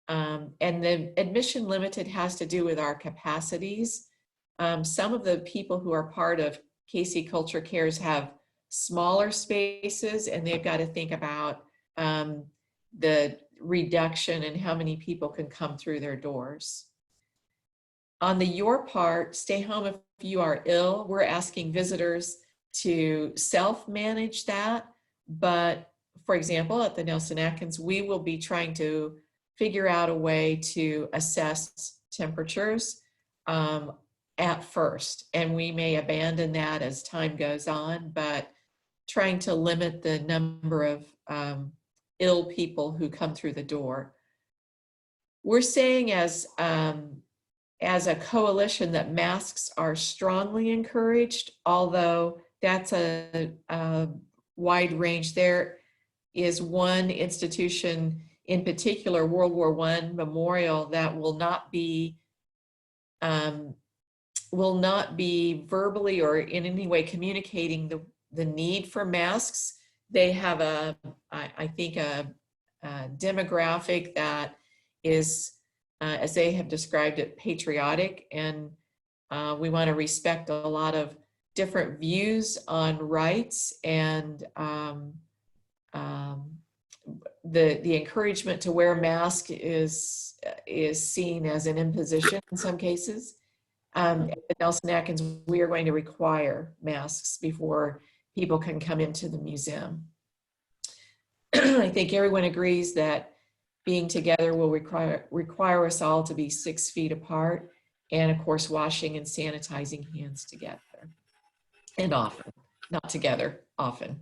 And the admission limited has to do with our capacities. Some of the people who are part of KC Culture Cares have smaller spaces, and they've got to think about the reduction in how many people can come through their doors. On the your part, stay home if you are ill. We're asking visitors to self-manage that. But for example, at the Nelson Atkins, we will be trying to figure out a way to assess temperatures at first. And we may abandon that as time goes on, but trying to limit the number of ill people who come through the door. We're saying as a coalition that masks are strongly encouraged, although that's a wide range. There is one institution in particular, World War I Memorial, that will not be verbally or in any way communicating the need for masks. They have I think a demographic that is, as they have described it, patriotic, and we want to respect a lot of different views on rights, and the encouragement to wear a mask is seen as an imposition in some cases. At Nelson Atkins, we are going to require masks before people can come into the museum. I think everyone agrees that being together will require us all to be 6 feet apart, and of course, washing and sanitizing hands together, and often, not together, often.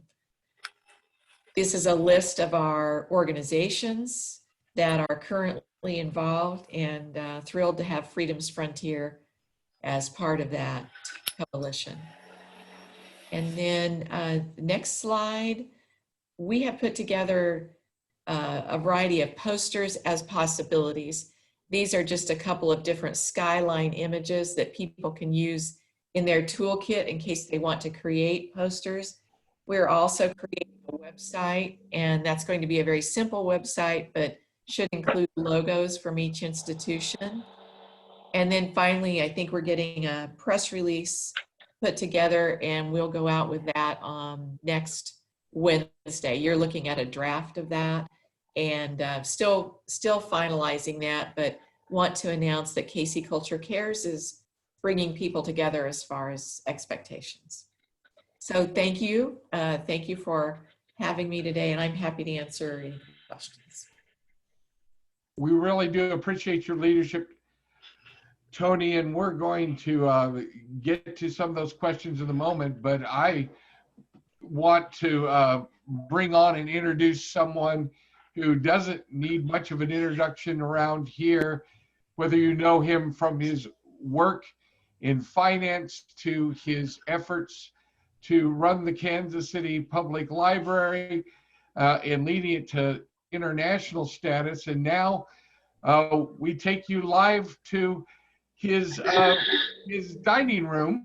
This is a list of our organizations that are currently involved, and thrilled to have Freedom's Frontier as part of that coalition. And then next slide, we have put together a variety of posters as possibilities. These are just a couple of different skyline images that people can use in their toolkit in case they want to create posters. We're also creating a website, and that's going to be a very simple website, but should include logos from each institution. And then finally, I think we're getting a press release put together, and we'll go out with that next Wednesday. You're looking at a draft of that, and still finalizing that, but want to announce that KC Culture Cares is bringing people together as far as expectations. So thank you. Thank you for having me today, and I'm happy to answer any questions. We really do appreciate your leadership, Tony, and we're going to get to some of those questions in a moment, but I want to bring on and introduce someone who doesn't need much of an introduction around here, whether you know him from his work in finance to his efforts to run the Kansas City Public Library and leading it to international status. And now we take you live to his dining room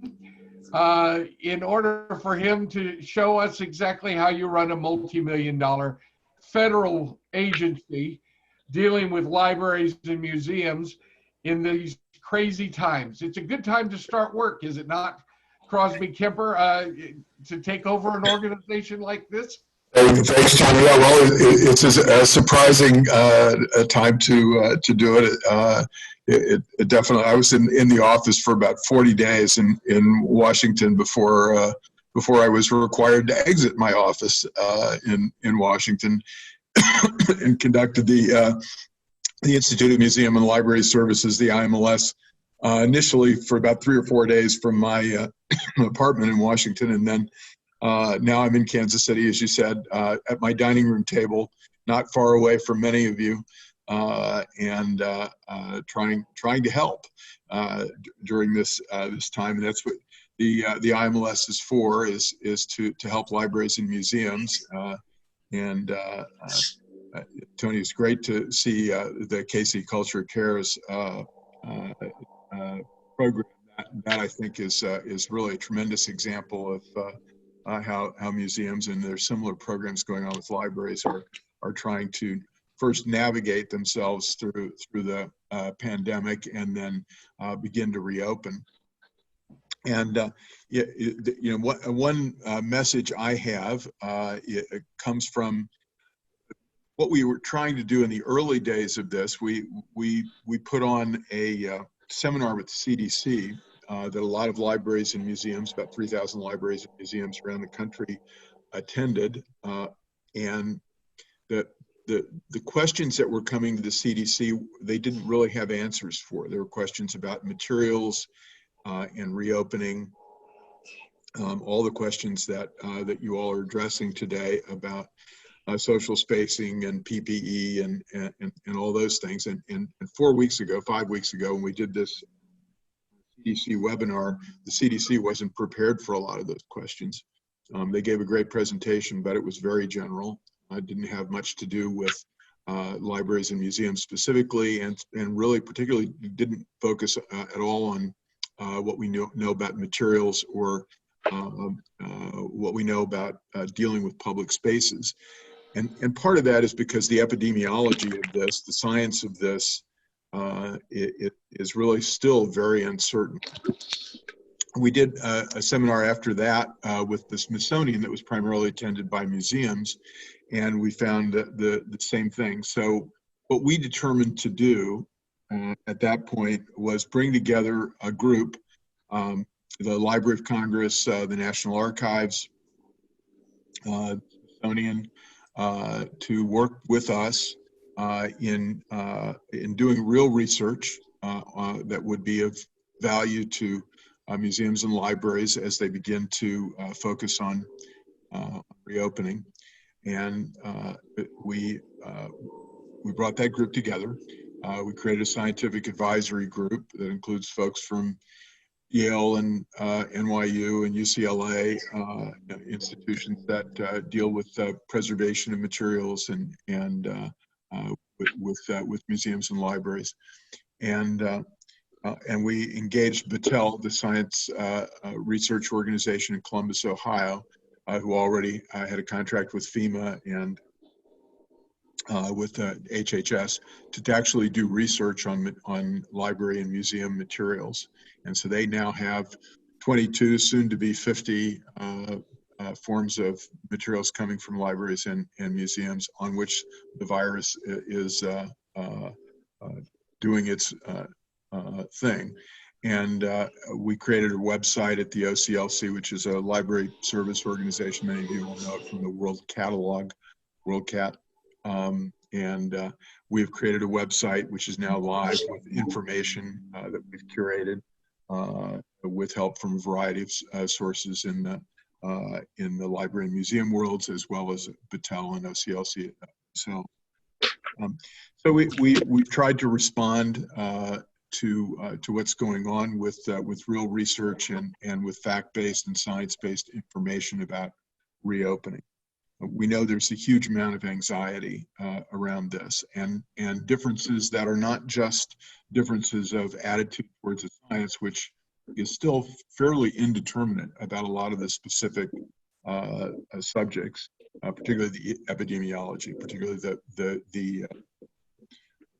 in order for him to show us exactly how you run a multi-million-dollar federal agency dealing with libraries and museums in these crazy times. It's a good time to start work, is it not, Crosby Kemper, to take over an organization like this? Thanks, Tony. Yeah, well, it's a surprising time to do it. It definitely. I was in the office for about 40 days in Washington before I was required to exit my office in Washington and conducted the Institute of Museum and Library Services, the IMLS, initially for about 3 or 4 days from my apartment in Washington, and then now I'm in Kansas City, as you said, at my dining room table, not far away from many of you, and trying to help during this time. And that's what the IMLS is for, is to help libraries and museums. Tony, it's great to see the KC Culture Cares program. That I think is really a tremendous example how museums, and there's similar programs going on with libraries, are trying to first navigate themselves through the pandemic and then begin to reopen. And one message I have it comes from what we were trying to do in the early days of this. We put on a seminar with the CDC that a lot of libraries and museums, about 3,000 libraries and museums around the country, attended. And the questions that were coming to the CDC, they didn't really have answers for. There were questions about materials and reopening, all the questions that you all are addressing today about social spacing and PPE and all those things. And 4 weeks ago, 5 weeks ago, when we did this CDC webinar, the CDC wasn't prepared for a lot of those questions. They gave a great presentation, but it was very general. It didn't have much to do with libraries and museums specifically, and really particularly didn't focus at all on what we know about materials or what we know about dealing with public spaces. And part of that is because the epidemiology of this, the science of this, it is really still very uncertain. We did a seminar after that with the Smithsonian that was primarily attended by museums, and we found the same thing. So what we determined to do at that point was bring together a group, the Library of Congress, the National Archives, Smithsonian, to work with us in doing real research that would be of value to museums and libraries as they begin to focus on reopening. And we brought that group together. We created a scientific advisory group that includes folks from Yale and NYU and UCLA, institutions that deal with preservation of materials and with museums and libraries. And we engaged Battelle, the science research organization in Columbus, Ohio, who already had a contract with FEMA and with HHS to actually do research on library and museum materials. And so they now have 22, soon to be 50 forms of materials coming from libraries and museums on which the virus is doing its thing. And we created a website at the OCLC, which is a library service organization. Many of you will know it from the World Catalog, WorldCat. And we've created a website which is now live with information that we've curated with help from a variety of sources in the library and museum worlds, as well as Battelle and OCLC. So we've tried to respond to what's going on with real research and with fact-based and science-based information about reopening. We know there's a huge amount of anxiety around this, and differences that are not just differences of attitude towards the science, which is still fairly indeterminate about a lot of the specific subjects, particularly the epidemiology, particularly the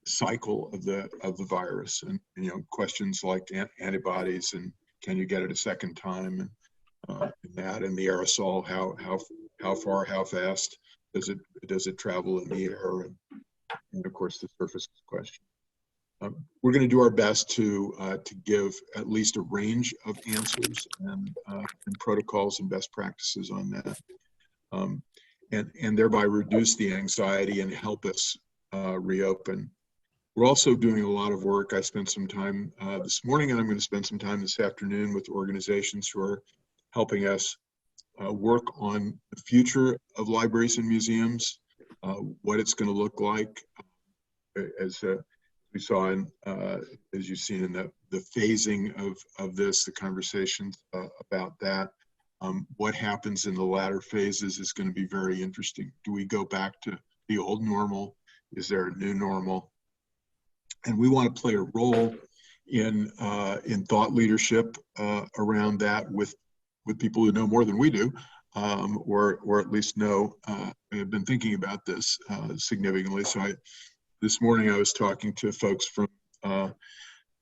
cycle of the virus, and questions like antibodies and can you get it a second time, and that, and the aerosol, how far, how fast does it travel in the air, and of course the surface question. We're going to do our best to give at least a range of answers and protocols and best practices on that, and thereby reduce the anxiety and help us reopen. We're also doing a lot of work. I spent some time this morning, and I'm going to spend some time this afternoon with organizations who are helping us work on the future of libraries and museums, what it's going to look like, as we saw in, as you've seen in the phasing of this, the conversations about that. What happens in the latter phases is going to be very interesting. Do we go back to the old normal? Is there a new normal? And we want to play a role in thought leadership around that with people who know more than we do, or at least know, have been thinking about this significantly. So this morning I was talking to folks from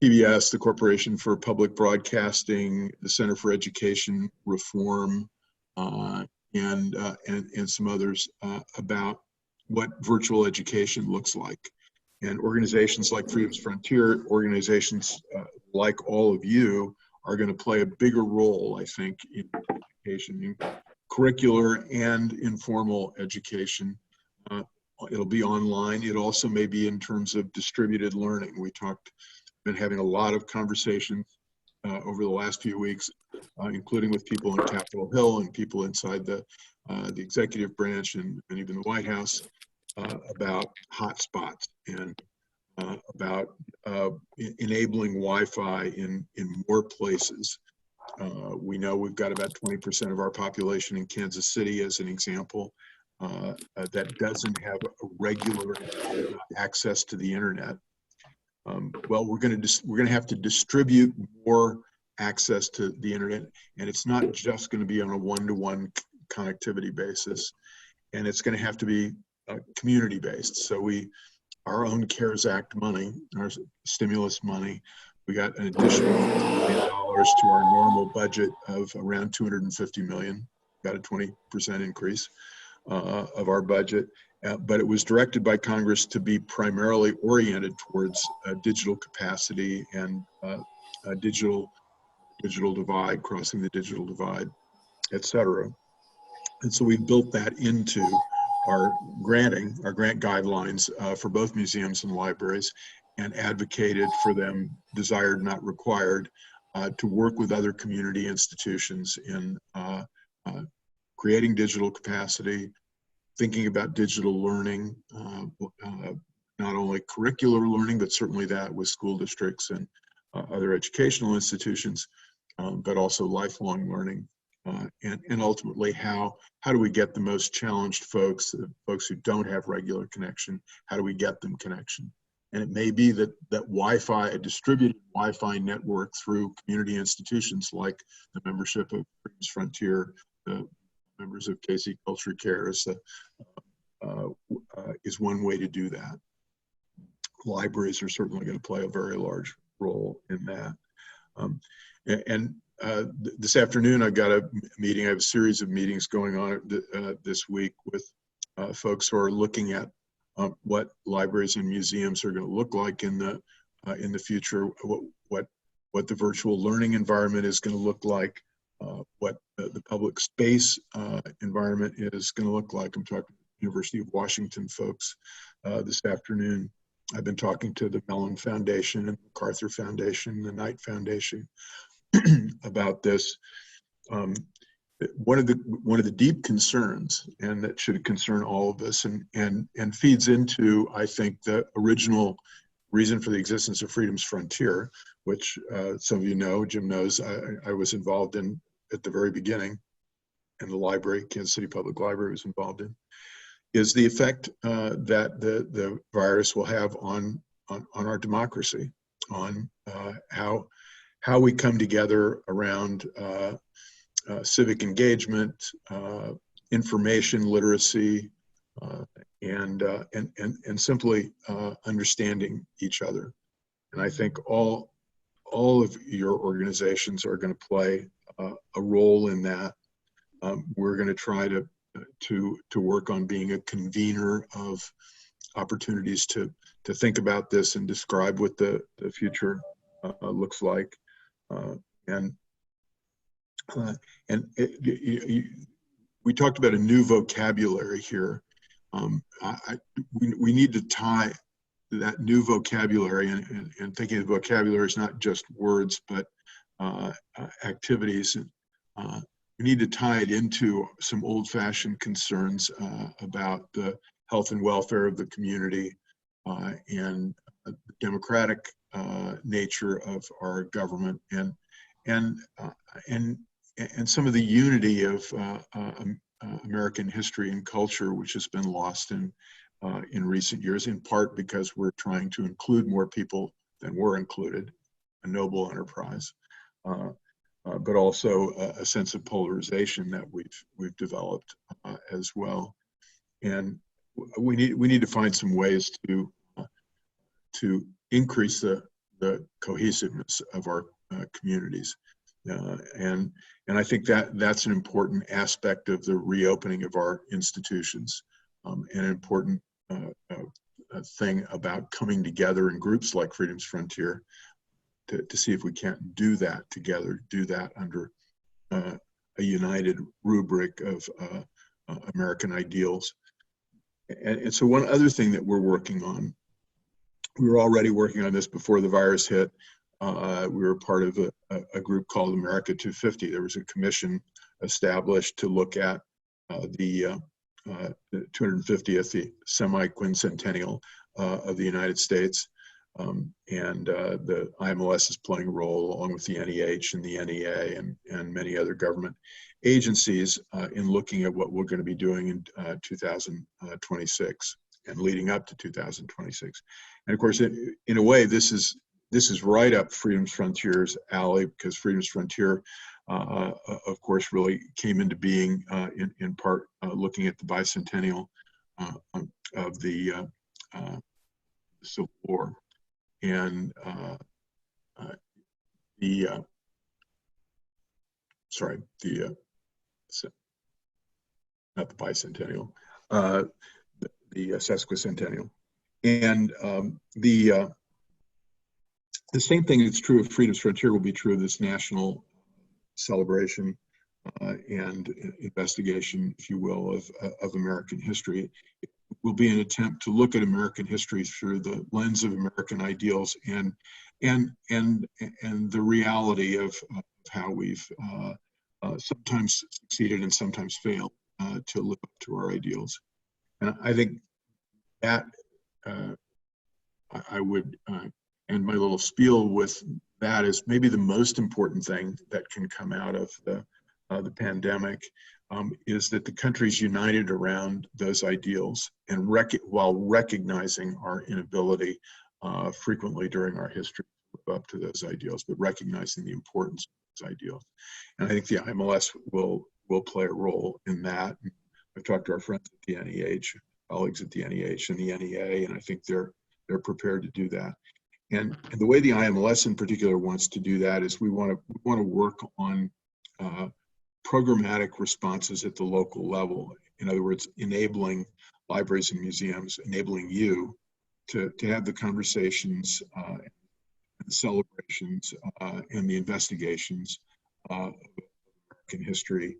PBS, the Corporation for Public Broadcasting, the Center for Education Reform, and some others about what virtual education looks like. And organizations like Freedom's Frontier, organizations like all of you, are going to play a bigger role, I think, in education, in curricular and informal education. It'll be online. It also may be in terms of distributed learning. Been having a lot of conversations over the last few weeks, including with people on Capitol Hill and people inside the executive branch and even the White House, about hotspots and about enabling Wi-Fi in more places. We know we've got about 20% of our population in Kansas City, as an example, that doesn't have a regular access to the internet. Well, we're going to have to distribute more access to the internet, and it's not just going to be on a one-to-one connectivity basis, and it's going to have to be community-based. So our own CARES Act money, our stimulus money, we got an additional $50 million to our normal budget of around $250 million, got a 20% increase of our budget. But it was directed by Congress to be primarily oriented towards digital capacity and digital divide, crossing the digital divide, et cetera. And so we built that into our grant guidelines for both museums and libraries, and advocated for them, desired not required, to work with other community institutions in creating digital capacity, thinking about digital learning, not only curricular learning, but certainly that with school districts and other educational institutions, but also lifelong learning. And ultimately, how do we get the most challenged folks, the folks who don't have regular connection, how do we get them connection? And it may be that Wi-Fi, a distributed Wi-Fi network through community institutions like the membership of Freedom's Frontier, the members of KC Culture Cares, is one way to do that. Libraries are certainly going to play a very large role in that. This afternoon, I've got a meeting. I have a series of meetings going on this week with folks who are looking at what libraries and museums are going to look like in the future, what the virtual learning environment is going to look like, what the public space environment is going to look like. I'm talking to the University of Washington folks this afternoon. I've been talking to the Mellon Foundation and MacArthur Foundation, the Knight Foundation, about this. One of the deep concerns, and that should concern all of us, and feeds into, I think, the original reason for the existence of Freedom's Frontier, which some of you know, Jim knows, I was involved in at the very beginning, and the library, Kansas City Public Library, was involved in, is the effect that the virus will have on our democracy, on how we come together around civic engagement, information literacy, and simply understanding each other. And I think all of your organizations are going to play a role in that. We're going to try to work on being a convener of opportunities to think about this and describe what the future looks like. We talked about a new vocabulary here. We need to tie that new vocabulary, and thinking of vocabulary is not just words, but activities. We need to tie it into some old-fashioned concerns about the health and welfare of the community and the democratic nature of our government, and some of the unity of American history and culture, which has been lost in recent years, in part because we're trying to include more people than were included, a noble enterprise. but also a sense of polarization that we've developed as well. And we need to find some ways to increase the cohesiveness of our communities. And I think that's an important aspect of the reopening of our institutions, and an important thing about coming together in groups like Freedom's Frontier to see if we can't do that together, do that under a united rubric of American ideals. And so one other thing that we're working on, we were already working on this before the virus hit. We were part of a group called America 250. There was a commission established to look at the 250th, the semi-quincentennial of the United States. And the IMLS is playing a role, along with the NEH and the NEA and many other government agencies, in looking at what we're going to be doing in 2026 and leading up to 2026. And of course, in a way, this is right up Freedom's Frontier's alley, because Freedom's Frontier, of course, really came into being in part looking at the bicentennial of the Civil War. And not the bicentennial, the sesquicentennial. And the same thing that's true of Freedom's Frontier will be true of this national celebration and investigation, if you will, of American history. It will be an attempt to look at American history through the lens of American ideals and the reality of how we've sometimes succeeded and sometimes failed to live up to our ideals. And I think that I would end my little spiel with that is maybe the most important thing that can come out of the pandemic, is that the country's united around those ideals, and while recognizing our inability frequently during our history to live up to those ideals, but recognizing the importance of those ideals. And I think the IMLS will play a role in that. I've talked to our friends at the NEH, colleagues at the NEH and the NEA, and I think they're prepared to do that. And the way the IMLS in particular wants to do that is we want to work on programmatic responses at the local level. In other words, enabling libraries and museums, enabling you to have the conversations and the celebrations and the investigations of American history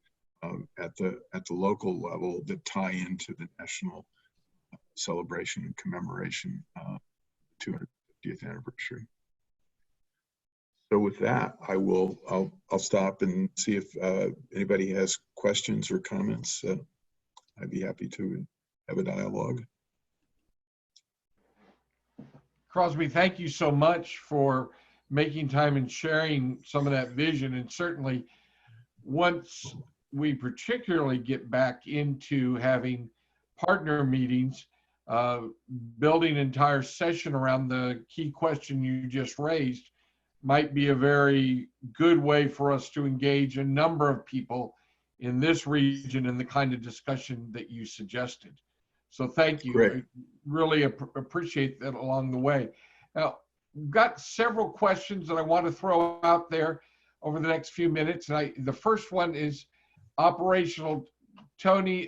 at the local level that tie into the national celebration and commemoration of the 250th anniversary. So with that, I'll stop and see if anybody has questions or comments. I'd be happy to have a dialogue. Crosby, thank you so much for making time and sharing some of that vision. And certainly once we particularly get back into having partner meetings, building an entire session around the key question you just raised might be a very good way for us to engage a number of people in this region in the kind of discussion that you suggested. So thank you. Great. I really appreciate that along the way. Now, we've got several questions that I want to throw out there over the next few minutes. And the first one is operational. Tony,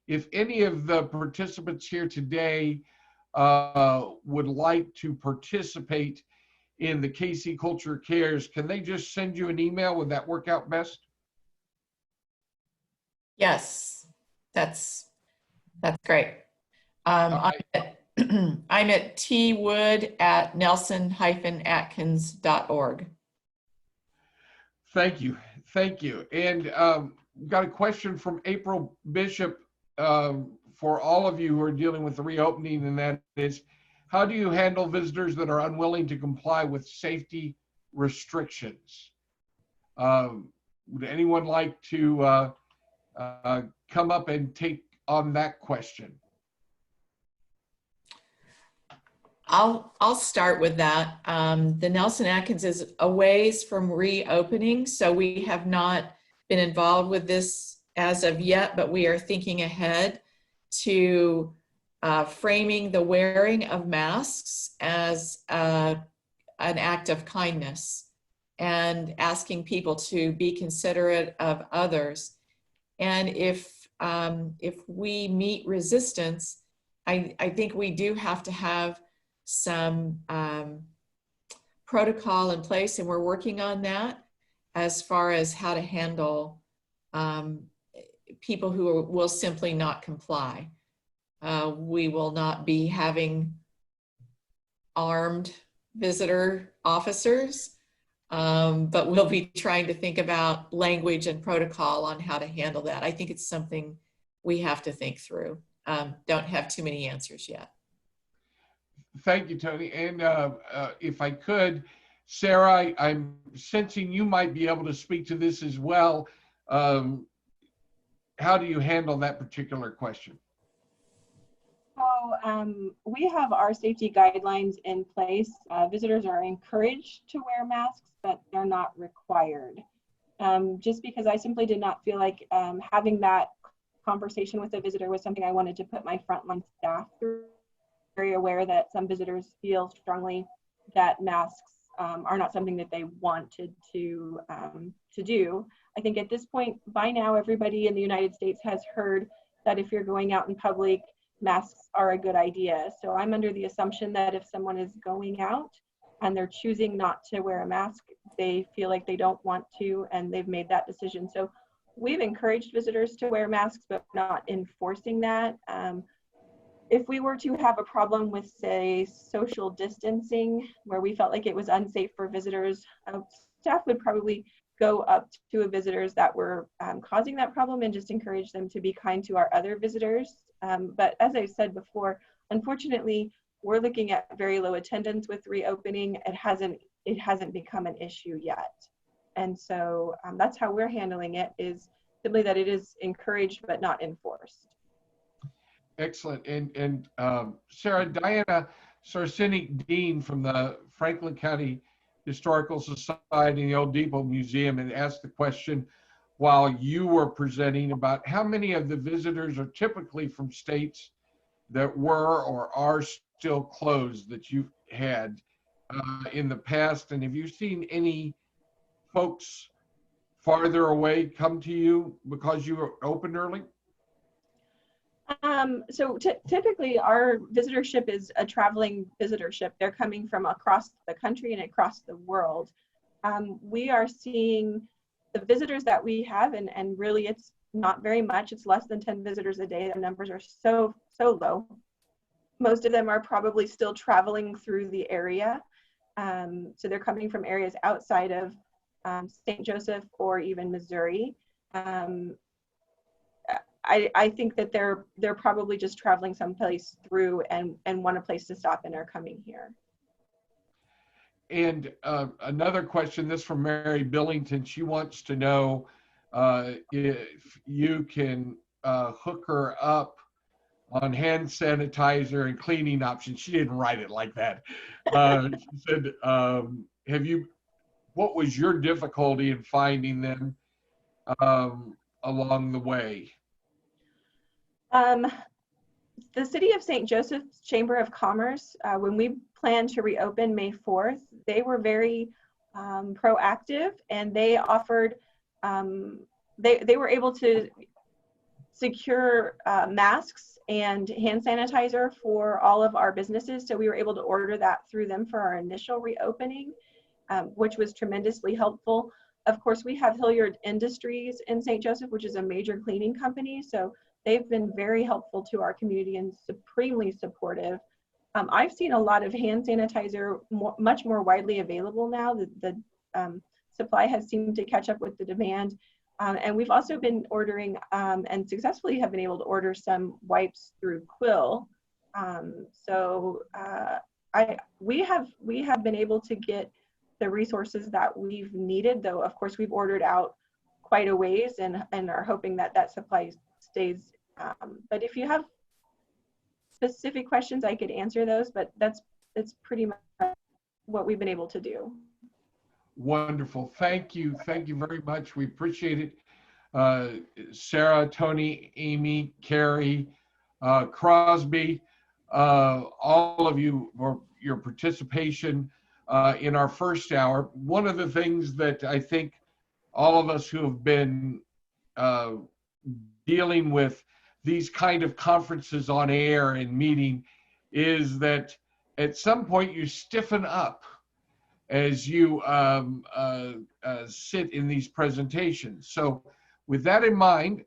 if any of the participants here today would like to participate in the KC Culture Cares, can they just send you an email? Would that work out best? Yes, that's great. I'm at twood@nelson-atkins.org. Thank you. Thank you. And got a question from April Bishop for all of you who are dealing with the reopening, and that is, how do you handle visitors that are unwilling to comply with safety restrictions? Would anyone like to come up and take on that question? I'll start with that. The Nelson Atkins is a ways from reopening, so we have not been involved with this as of yet, but we are thinking ahead to framing the wearing of masks as an act of kindness and asking people to be considerate of others. And if we meet resistance, I think we do have to have some protocol in place, and we're working on that as far as how to handle people who will simply not comply. We will not be having armed visitor officers, but we'll be trying to think about language and protocol on how to handle that. I think it's something we have to think through. Don't have too many answers yet. Thank you, Tony. And if I could, Sarah, I'm sensing you might be able to speak to this as well. How do you handle that particular question? So we have our safety guidelines in place. Visitors are encouraged to wear masks, but they're not required. Just because I simply did not feel like having that conversation with a visitor was something I wanted to put my frontline staff through. Very aware that some visitors feel strongly that masks are not something that they wanted to do. I think at this point, by now, everybody in the United States has heard that if you're going out in public, masks are a good idea. So I'm under the assumption that if someone is going out and they're choosing not to wear a mask, they feel like they don't want to, and they've made that decision. So we've encouraged visitors to wear masks, but not enforcing that. If we were to have a problem with, say, social distancing, where we felt like it was unsafe for visitors, staff would probably go up to visitors that were causing that problem and just encourage them to be kind to our other visitors. But as I said before, unfortunately, we're looking at very low attendance with reopening. It hasn't become an issue yet. And so that's how we're handling it, is simply that it is encouraged but not enforced. Excellent. And Sarah, Diana Sarcenik Dean from the Franklin County Historical Society and the Old Depot Museum had asked the question while you were presenting about how many of the visitors are typically from states that were or are still closed that you've had in the past, and have you seen any folks farther away come to you because you were opened early? So typically our visitorship is a traveling visitorship. They're coming from across the country and across the world. We are seeing the visitors that we have, and really it's not very much. It's less than 10 visitors a day. The numbers are so low. Most of them are probably still traveling through the area. So they're coming from areas outside of St. Joseph or even Missouri. I think that they're probably just traveling someplace through and want a place to stop and are coming here. And another question, this from Mary Billington. She wants to know if you can hook her up on hand sanitizer and cleaning options. She didn't write it like that. She said, what was your difficulty in finding them along the way? The City of St. Joseph's Chamber of Commerce, when we planned to reopen May 4th, they were very proactive, and they offered, they were able to secure masks and hand sanitizer for all of our businesses. So we were able to order that through them for our initial reopening, which was tremendously helpful. Of course, we have Hilliard Industries in St. Joseph, which is a major cleaning company. So they've been very helpful to our community and supremely supportive. I've seen a lot of hand sanitizer much more widely available now. The supply has seemed to catch up with the demand. And we've also been ordering and successfully have been able to order some wipes through Quill. We have been able to get the resources that we've needed, though of course we've ordered out quite a ways and are hoping that that supply stays. But if you have specific questions, I could answer those, but that's it's pretty much what we've been able to do. Wonderful. Thank you. Thank you very much. We appreciate it. Sarah, Tony, Amy, Carrie, Crosby, all of you for your participation in our first hour. One of the things that I think all of us who have been dealing with these kind of conferences on air and meeting is that at some point you stiffen up as you sit in these presentations. So with that in mind,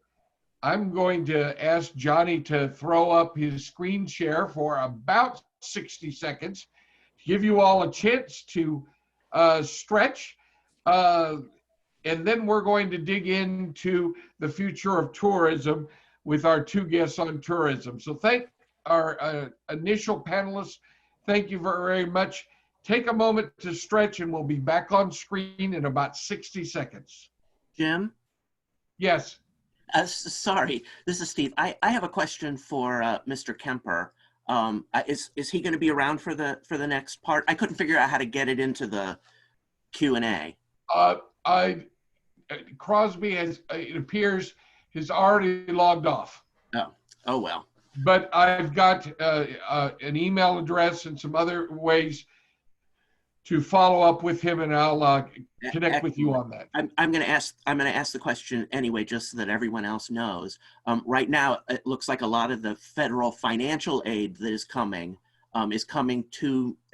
I'm going to ask Johnny to throw up his screen share for about 60 seconds, to give you all a chance to stretch, and then we're going to dig into the future of tourism with our two guests on tourism. So thank our initial panelists. Thank you very much. Take a moment to stretch and we'll be back on screen in about 60 seconds. Jim? Yes. Sorry, this is Steve. I have a question for Mr. Kemper. Is he going to be around for the next part? I couldn't figure out how to get it into the Q&A. Crosby has, it appears, has already logged off. Oh well. But I've got an email address and some other ways to follow up with him, and I'll connect with you on that. I'm going to ask the question anyway, just so that everyone else knows. Right now, it looks like a lot of the federal financial aid that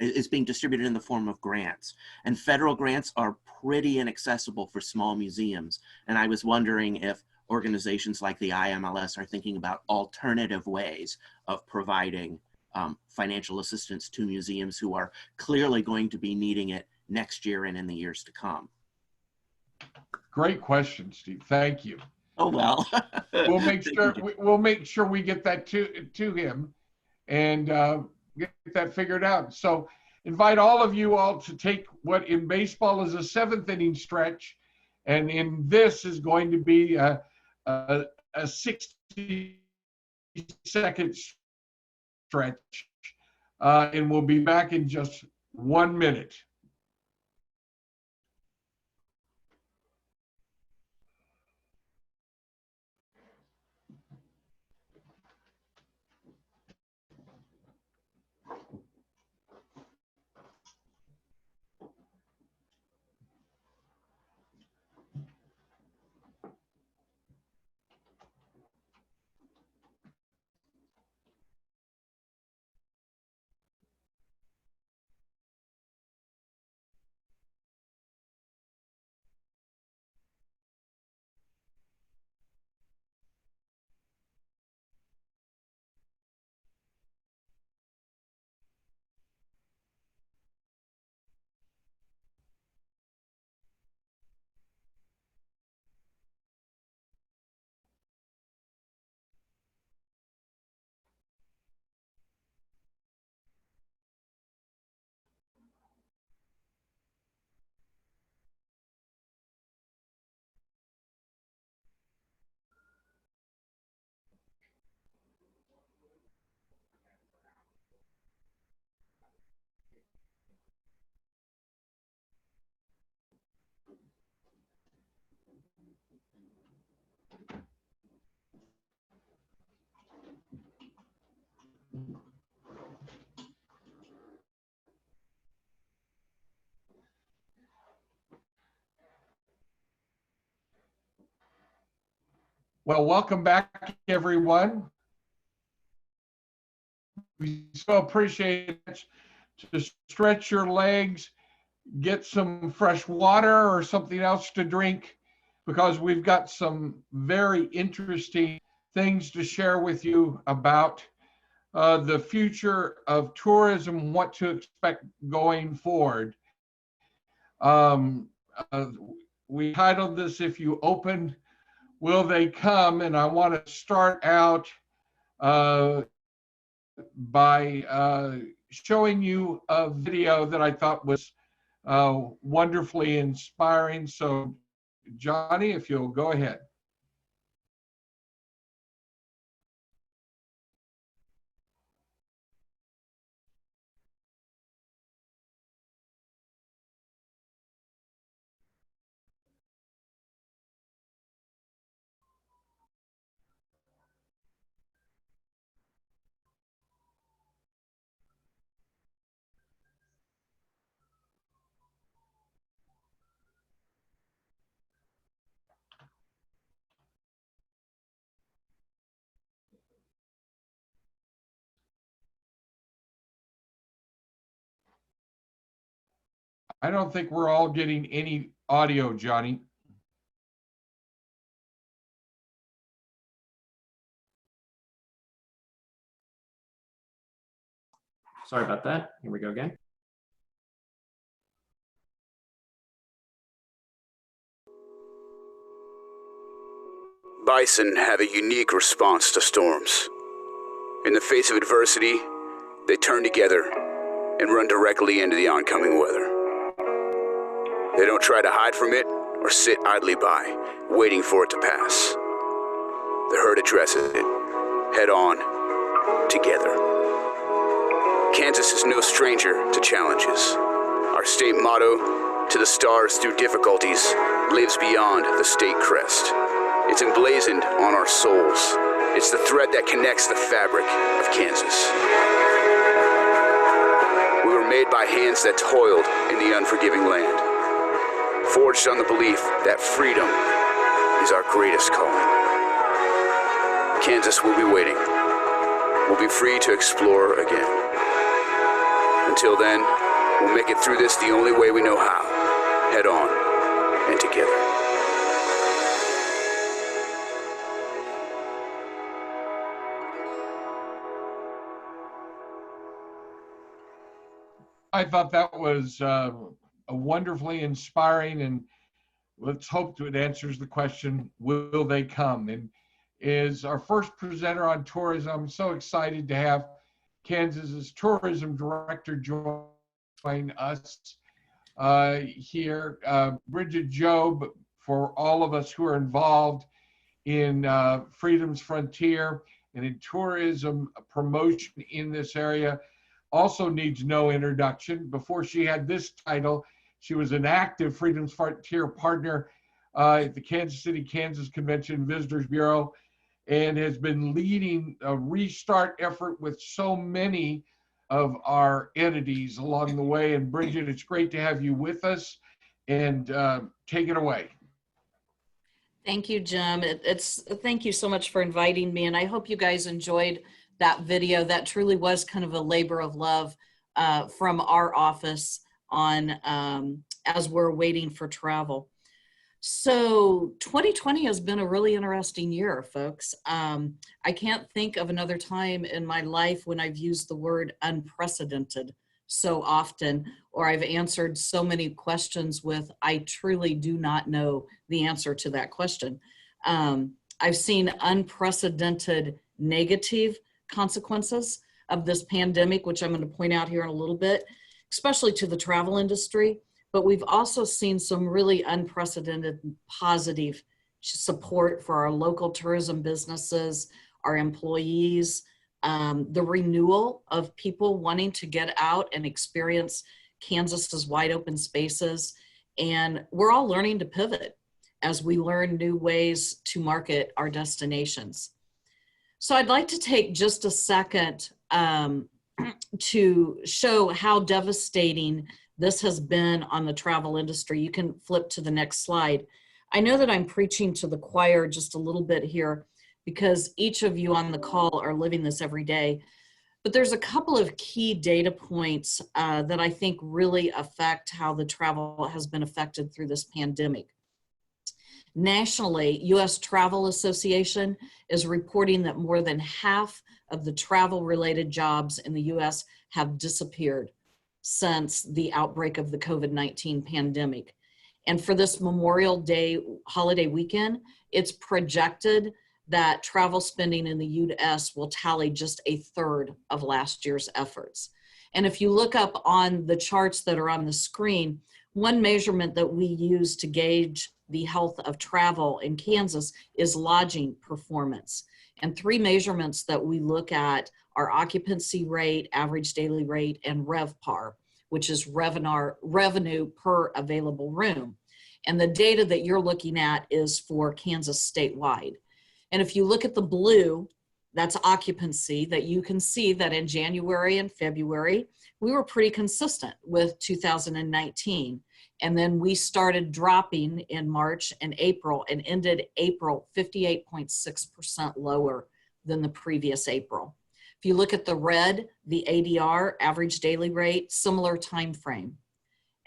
is being distributed in the form of grants, and federal grants are pretty inaccessible for small museums. And I was wondering if organizations like the IMLS are thinking about alternative ways of providing financial assistance to museums who are clearly going to be needing it next year and in the years to come. Great question, Steve. Thank you. Oh well. We'll make sure we get that to him and get that figured out. So invite all of you all to take what in baseball is a 7th inning stretch, and in this is going to be a 60-second stretch, and we'll be back in just 1 minute. Well, welcome back, everyone. We so appreciate it to stretch your legs, get some fresh water or something else to drink, because we've got some very interesting things to share with you about the future of tourism, what to expect going forward. We titled this, "If You Open, Will They Come?" And I want to start out by showing you a video that I thought was wonderfully inspiring. So, Johnny, if you'll go ahead. I don't think we're all getting any audio, Johnny. Sorry about that. Here we go again. Bison have a unique response to storms. In the face of adversity, they turn together and run directly into the oncoming weather. They don't try to hide from it or sit idly by, waiting for it to pass. The herd addresses it, head on, together. Kansas is no stranger to challenges. Our state motto, "To the stars through difficulties," lives beyond the state crest. It's emblazoned on our souls. It's the thread that connects the fabric of Kansas. We were made by hands that toiled in the unforgiving land, forged on the belief that freedom is our greatest calling. Kansas will be waiting. We'll be free to explore again. Until then, we'll make it through this the only way we know how, head on and together. I thought that was a wonderfully inspiring, and let's hope that it answers the question, will they come? And is our first presenter on tourism. I'm so excited to have Kansas's tourism director join us here. Bridget Jobe, for all of us who are involved in Freedom's Frontier and in tourism promotion in this area, also needs no introduction. Before she had this title, she was an active Freedom's Frontier partner at the Kansas City, Kansas Convention Visitors Bureau, and has been leading a restart effort with so many of our entities along the way. And Bridget, it's great to have you with us, and take it away. Thank you, Jim. Thank you so much for inviting me, and I hope you guys enjoyed that video. That truly was kind of a labor of love from our office on as we're waiting for travel. So 2020 has been a really interesting year, folks. I can't think of another time in my life when I've used the word unprecedented so often, or I've answered so many questions with, I truly do not know the answer to that question. I've seen unprecedented negative consequences of this pandemic, which I'm going to point out here in a little bit, especially to the travel industry. But we've also seen some really unprecedented positive support for our local tourism businesses, our employees, the renewal of people wanting to get out and experience Kansas's wide open spaces. And we're all learning to pivot as we learn new ways to market our destinations. So I'd like to take just a second to show how devastating this has been on the travel industry. You can flip to the next slide. I know that I'm preaching to the choir just a little bit here because each of you on the call are living this every day. But there's a couple of key data points that I think really affect how the travel has been affected through this pandemic. Nationally, U.S. Travel Association is reporting that more than half of the travel-related jobs in the U.S. have disappeared since the outbreak of the COVID-19 pandemic. And for this Memorial Day holiday weekend, it's projected that travel spending in the U.S. will tally just a third of last year's efforts. And if you look up on the charts that are on the screen, one measurement that we use to gauge the health of travel in Kansas is lodging performance. And three measurements that we look at are occupancy rate, average daily rate, and RevPAR, which is revenue per available room. And the data that you're looking at is for Kansas statewide. And if you look at the blue, that's occupancy, that you can see that in January and February, we were pretty consistent with 2019. And then we started dropping in March and April and ended April 58.6% lower than the previous April. If you look at the red, the ADR, average daily rate, similar time frame.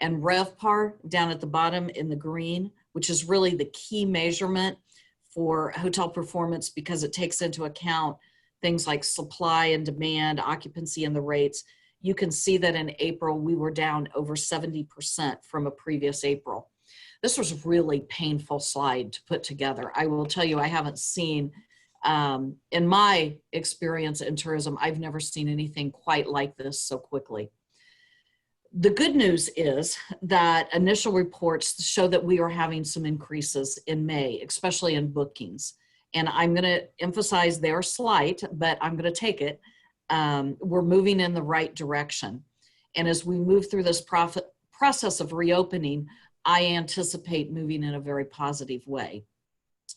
And RevPAR down at the bottom in the green, which is really the key measurement for hotel performance because it takes into account things like supply and demand, occupancy, and the rates. You can see that in April, we were down over 70% from a previous April. This was a really painful slide to put together. I will tell you, I haven't seen, in my experience in tourism, I've never seen anything quite like this so quickly. The good news is that initial reports show that we are having some increases in May, especially in bookings. And I'm going to emphasize they're slight, but I'm going to take it. We're moving in the right direction. And as we move through this process of reopening, I anticipate moving in a very positive way.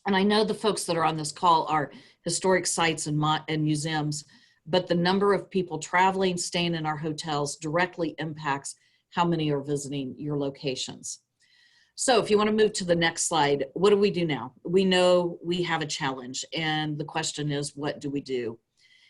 And I know the folks that are on this call are historic sites and museums, but the number of people traveling, staying in our hotels directly impacts how many are visiting your locations. So if you want to move to the next slide, what do we do now? We know we have a challenge, and the question is, what do we do?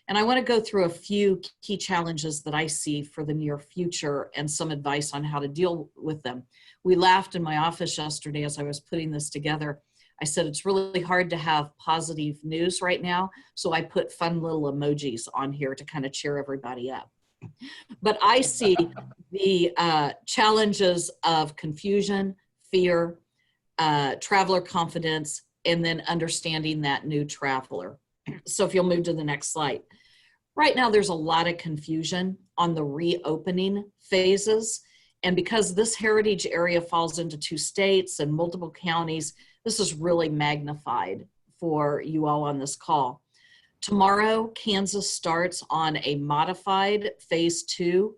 And I want to go through a few key challenges that I see for the near future and some advice on how to deal with them. We laughed in my office yesterday as I was putting this together. I said, it's really hard to have positive news right now, so I put fun little emojis on here to kind of cheer everybody up. But I see the challenges of confusion, fear, traveler confidence, and then understanding that new traveler. So if you'll move to the next slide. Right now, there's a lot of confusion on the reopening phases. And because this heritage area falls into 2 states and multiple counties, this is really magnified for you all on this call. Tomorrow, Kansas starts on a modified phase 2.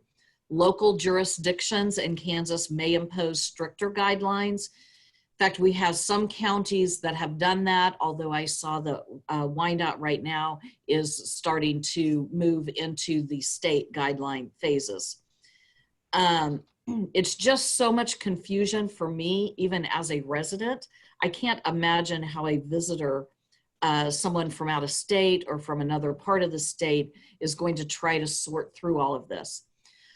Local jurisdictions in Kansas may impose stricter guidelines. In fact, we have some counties that have done that, although I saw the Wyandotte right now is starting to move into the state guideline phases. It's just so much confusion for me, even as a resident. I can't imagine how a visitor, someone from out of state or from another part of the state, is going to try to sort through all of this.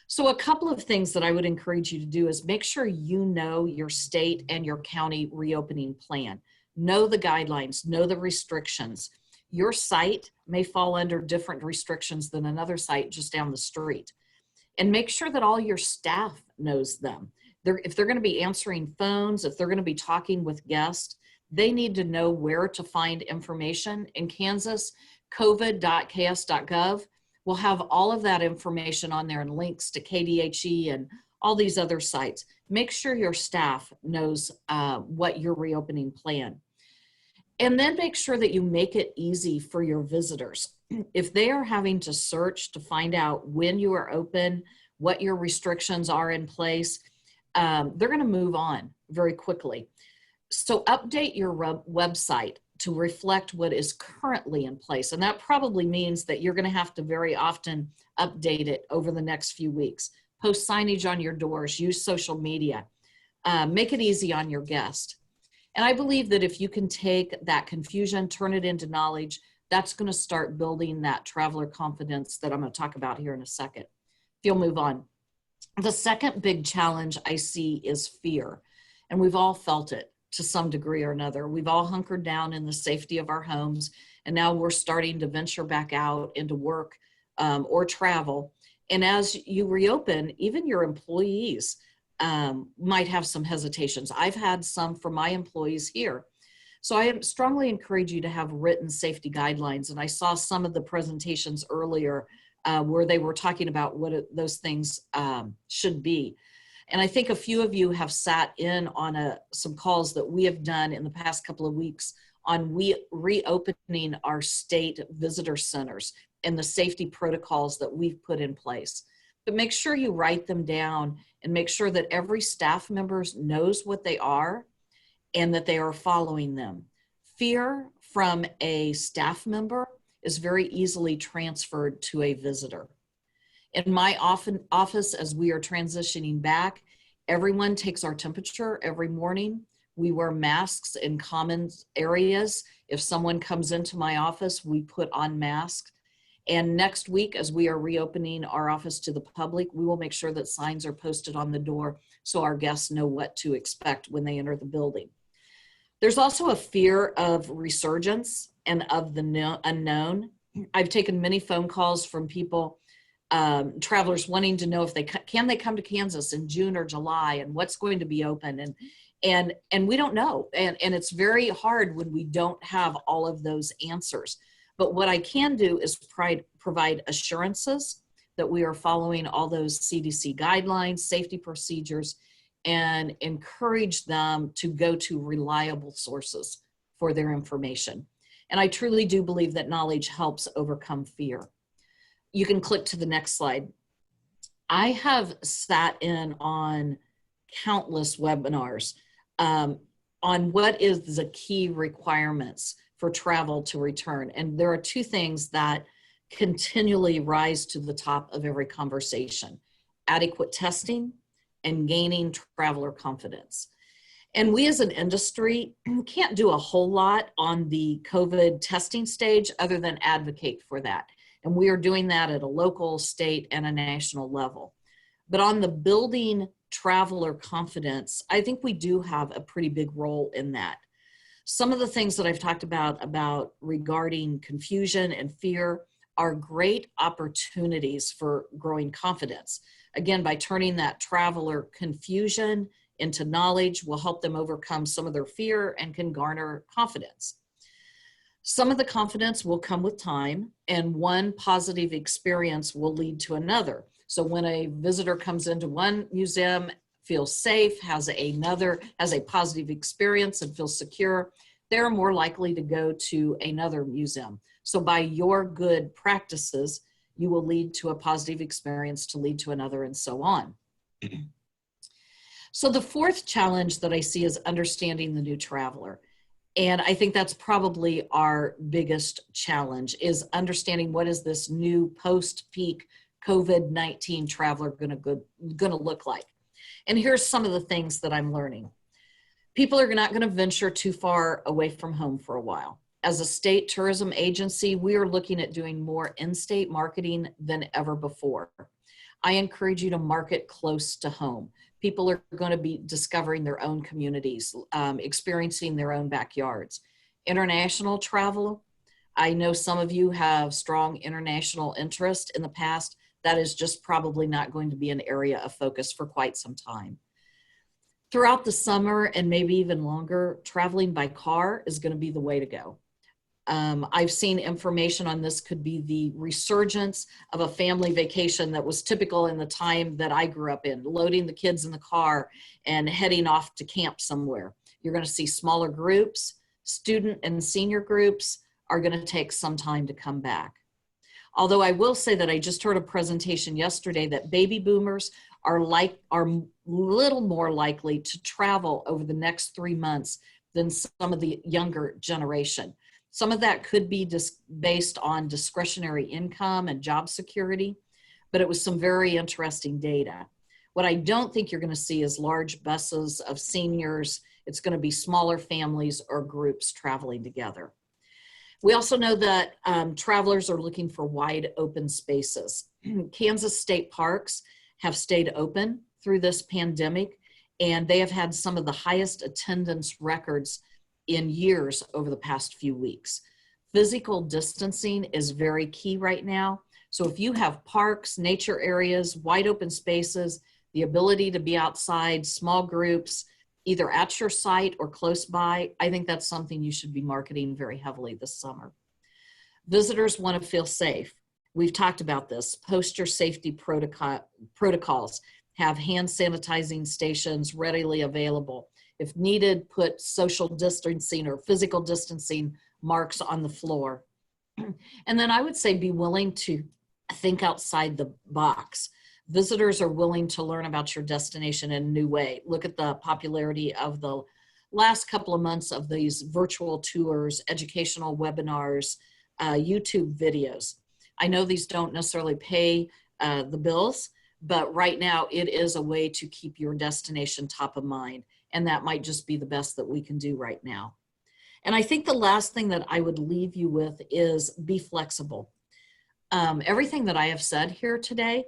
So a couple of things that I would encourage you to do is make sure you know your state and your county reopening plan. Know the guidelines, know the restrictions. Your site may fall under different restrictions than another site just down the street. And make sure that all your staff knows them. If they're going to be answering phones, if they're going to be talking with guests, they need to know where to find information. In Kansas, covid.ks.gov will have all of that information on there and links to KDHE and all these other sites. Make sure your staff knows what your reopening plan. And then make sure that you make it easy for your visitors. If they are having to search to find out when you are open, what your restrictions are in place, they're going to move on very quickly. So update your website to reflect what is currently in place. And that probably means that you're going to have to very often update it over the next few weeks. Post signage on your doors, use social media, make it easy on your guest. And I believe that if you can take that confusion, turn it into knowledge, that's going to start building that traveler confidence that I'm going to talk about here in a second. If you'll move on. The second big challenge I see is fear. And we've all felt it to some degree or another. We've all hunkered down in the safety of our homes, and now we're starting to venture back out into work or travel. And as you reopen, even your employees might have some hesitations. I've had some from my employees here. So I strongly encourage you to have written safety guidelines. And I saw some of the presentations earlier where they were talking about what those things should be. And I think a few of you have sat in on some calls that we have done in the past couple of weeks on reopening our state visitor centers and the safety protocols that we've put in place. But make sure you write them down and make sure that every staff member knows what they are and that they are following them. Fear from a staff member is very easily transferred to a visitor. In my office, as we are transitioning back, everyone takes our temperature every morning. We wear masks in common areas. If someone comes into my office, we put on masks. And next week, as we are reopening our office to the public, we will make sure that signs are posted on the door so our guests know what to expect when they enter the building. There's also a fear of resurgence and of the unknown. I've taken many phone calls from people, travelers wanting to know if they can come to Kansas in June or July, and what's going to be open, and we don't know, and it's very hard when we don't have all of those answers. But what I can do is provide assurances that we are following all those CDC guidelines, safety procedures, and encourage them to go to reliable sources for their information. And I truly do believe that knowledge helps overcome fear. You can click to the next slide. I have sat in on countless webinars on what is the key requirements for travel to return. And there are two things that continually rise to the top of every conversation: adequate testing and gaining traveler confidence. And we as an industry can't do a whole lot on the COVID testing stage other than advocate for that. And we are doing that at a local, state, and a national level. But on the building traveler confidence, I think we do have a pretty big role in that. Some of the things that I've talked about regarding confusion and fear are great opportunities for growing confidence. Again, by turning that traveler confusion into knowledge will help them overcome some of their fear and can garner confidence. Some of the confidence will come with time, and one positive experience will lead to another. So when a visitor comes into one museum, feels safe, has a positive experience and feels secure, they're more likely to go to another museum. So by your good practices, you will lead to a positive experience to lead to another, and so on. So the fourth challenge that I see is understanding the new traveler. And I think that's probably our biggest challenge, is understanding what is this new post-peak COVID-19 traveler gonna look like. And here's some of the things that I'm learning. People are not gonna venture too far away from home for a while. As a state tourism agency, we are looking at doing more in-state marketing than ever before. I encourage you to market close to home. People are going to be discovering their own communities, experiencing their own backyards. International travel, I know some of you have strong international interest in the past. That is just probably not going to be an area of focus for quite some time. Throughout the summer and maybe even longer, traveling by car is going to be the way to go. I've seen information on this could be the resurgence of a family vacation that was typical in the time that I grew up in, loading the kids in the car and heading off to camp somewhere. You're going to see smaller groups. Student and senior groups are going to take some time to come back. Although I will say that I just heard a presentation yesterday that baby boomers are a little more likely to travel over the next 3 months than some of the younger generation. Some of that could be based on discretionary income and job security, but it was some very interesting data. What I don't think you're going to see is large buses of seniors. It's going to be smaller families or groups traveling together. We also know that travelers are looking for wide open spaces. Kansas state parks have stayed open through this pandemic, and they have had some of the highest attendance records in years over the past few weeks. Physical distancing is very key right now. So if you have parks, nature areas, wide open spaces, the ability to be outside, small groups, either at your site or close by, I think that's something you should be marketing very heavily this summer. Visitors want to feel safe. We've talked about this. Post your safety protocols. Have hand sanitizing stations readily available. If needed, put social distancing or physical distancing marks on the floor. And then I would say be willing to think outside the box. Visitors are willing to learn about your destination in a new way. Look at the popularity of the last couple of months of these virtual tours, educational webinars, YouTube videos. I know these don't necessarily pay the bills, but right now it is a way to keep your destination top of mind. And that might just be the best that we can do right now. And I think the last thing that I would leave you with is be flexible. Everything that I have said here today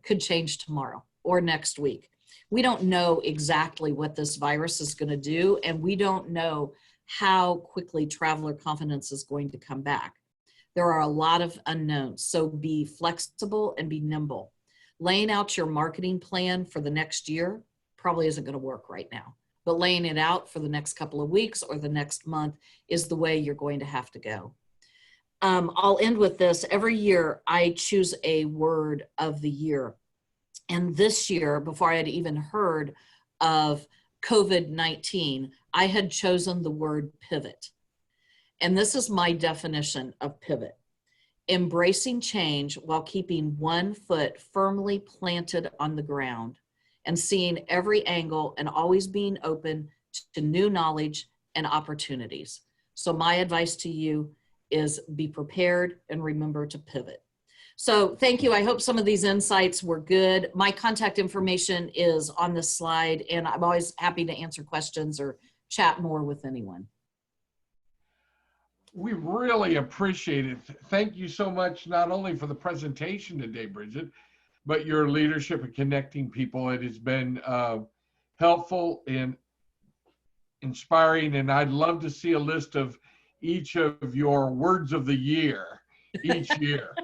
could change tomorrow or next week. We don't know exactly what this virus is going to do, and we don't know how quickly traveler confidence is going to come back. There are a lot of unknowns, so be flexible and be nimble. Laying out your marketing plan for the next year probably isn't going to work right now, but laying it out for the next couple of weeks or the next month is the way you're going to have to go. I'll end with this. Every year I choose a word of the year. And this year, before I had even heard of COVID-19, I had chosen the word pivot. And this is my definition of pivot: embracing change while keeping one foot firmly planted on the ground and seeing every angle and always being open to new knowledge and opportunities. So my advice to you is be prepared and remember to pivot. So thank you. I hope some of these insights were good. My contact information is on this slide, and I'm always happy to answer questions or chat more with anyone. We really appreciate it. Thank you so much, not only for the presentation today, Bridget, but your leadership in connecting people. It has been helpful and inspiring, and I'd love to see a list of each of your words of the year each year.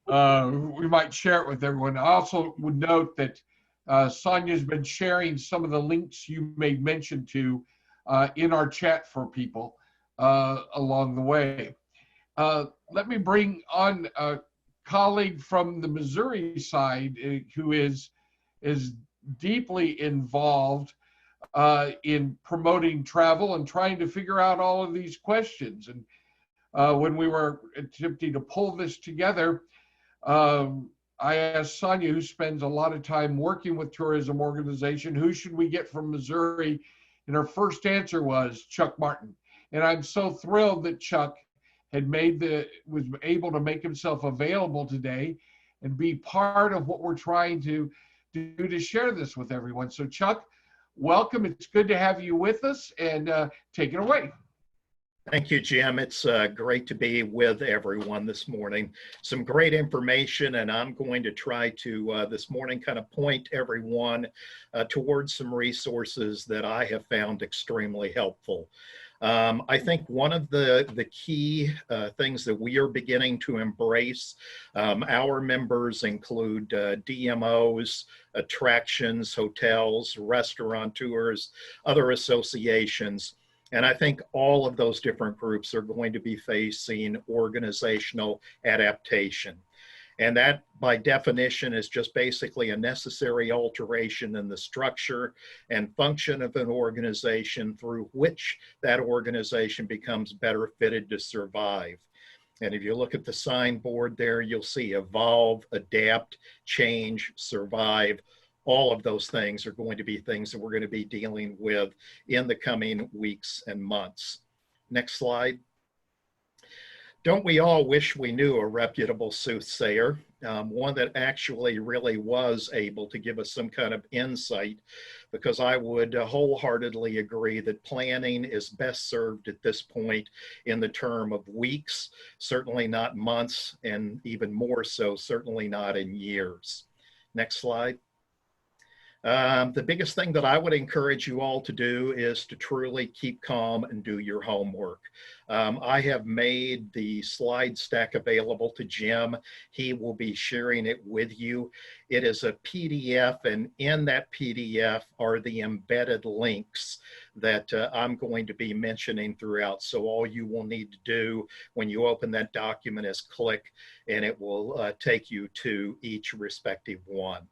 We might share it with everyone. I also would note that Sonia's been sharing some of the links you made mention to in our chat for people along the way. Let me bring on a colleague from the Missouri side who is deeply involved in promoting travel and trying to figure out all of these questions. And when we were attempting to pull this together, I asked Sonia, who spends a lot of time working with tourism organization, who should we get from Missouri? And her first answer was Chuck Martin. And I'm so thrilled that Chuck had was able to make himself available today and be part of what we're trying to do to share this with everyone. So Chuck, welcome. It's good to have you with us, and take it away. Thank you, Jim. It's great to be with everyone this morning. Some great information, and I'm going to try to this morning kind of point everyone towards some resources that I have found extremely helpful. I think one of the key things that we are beginning to embrace, our members include DMOs, attractions, hotels, restaurateurs, other associations. And I think all of those different groups are going to be facing organizational adaptation. And that, by definition, is just basically a necessary alteration in the structure and function of an organization through which that organization becomes better fitted to survive. And if you look at the signboard there, you'll see evolve, adapt, change, survive. All of those things are going to be things that we're going to be dealing with in the coming weeks and months. Next slide. Don't we all wish we knew a reputable soothsayer, one that actually really was able to give us some kind of insight, because I would wholeheartedly agree that planning is best served at this point in the term of weeks, certainly not months, and even more so, certainly not in years. Next slide. The biggest thing that I would encourage you all to do is to truly keep calm and do your homework. I have made the slide stack available to Jim. He will be sharing it with you. It is a PDF, and in that PDF are the embedded links that I'm going to be mentioning throughout. So all you will need to do when you open that document is click, and it will take you to each respective one.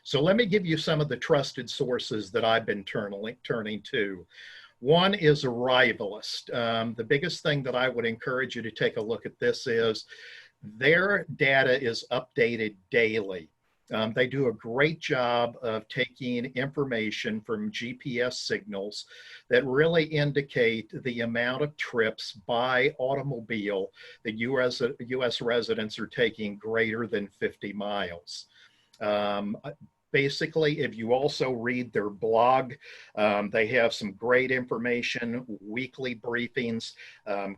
So let me give you some of the trusted sources that I've been turning to. One is Arrivalist. The biggest thing that I would encourage you to take a look at this is their data is updated daily. They do a great job of taking information from GPS signals that really indicate the amount of trips by automobile that US residents are taking greater than 50 miles. Basically, if you also read their blog, they have some great information, weekly briefings,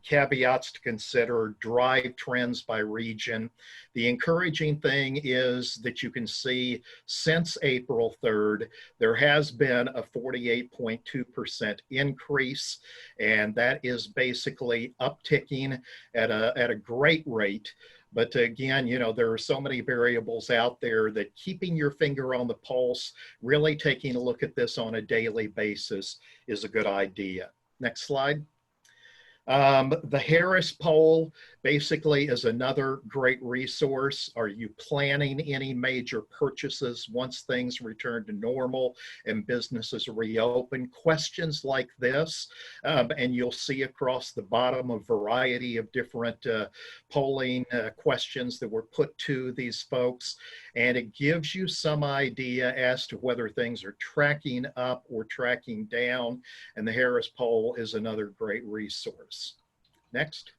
caveats to consider, drive trends by region. The encouraging thing is that you can see since April 3rd, there has been a 48.2% increase, and that is basically upticking at a great rate. But again, you know, there are so many variables out there that keeping your finger on the pulse, really taking a look at this on a daily basis is a good idea. Next slide. The Harris poll basically is another great resource. Are you planning any major purchases once things return to normal and businesses reopen? Questions like this, and you'll see across the bottom a variety of different polling questions that were put to these folks, and it gives you some idea as to whether things are tracking up or tracking down, and the Harris poll is another great resource. Next.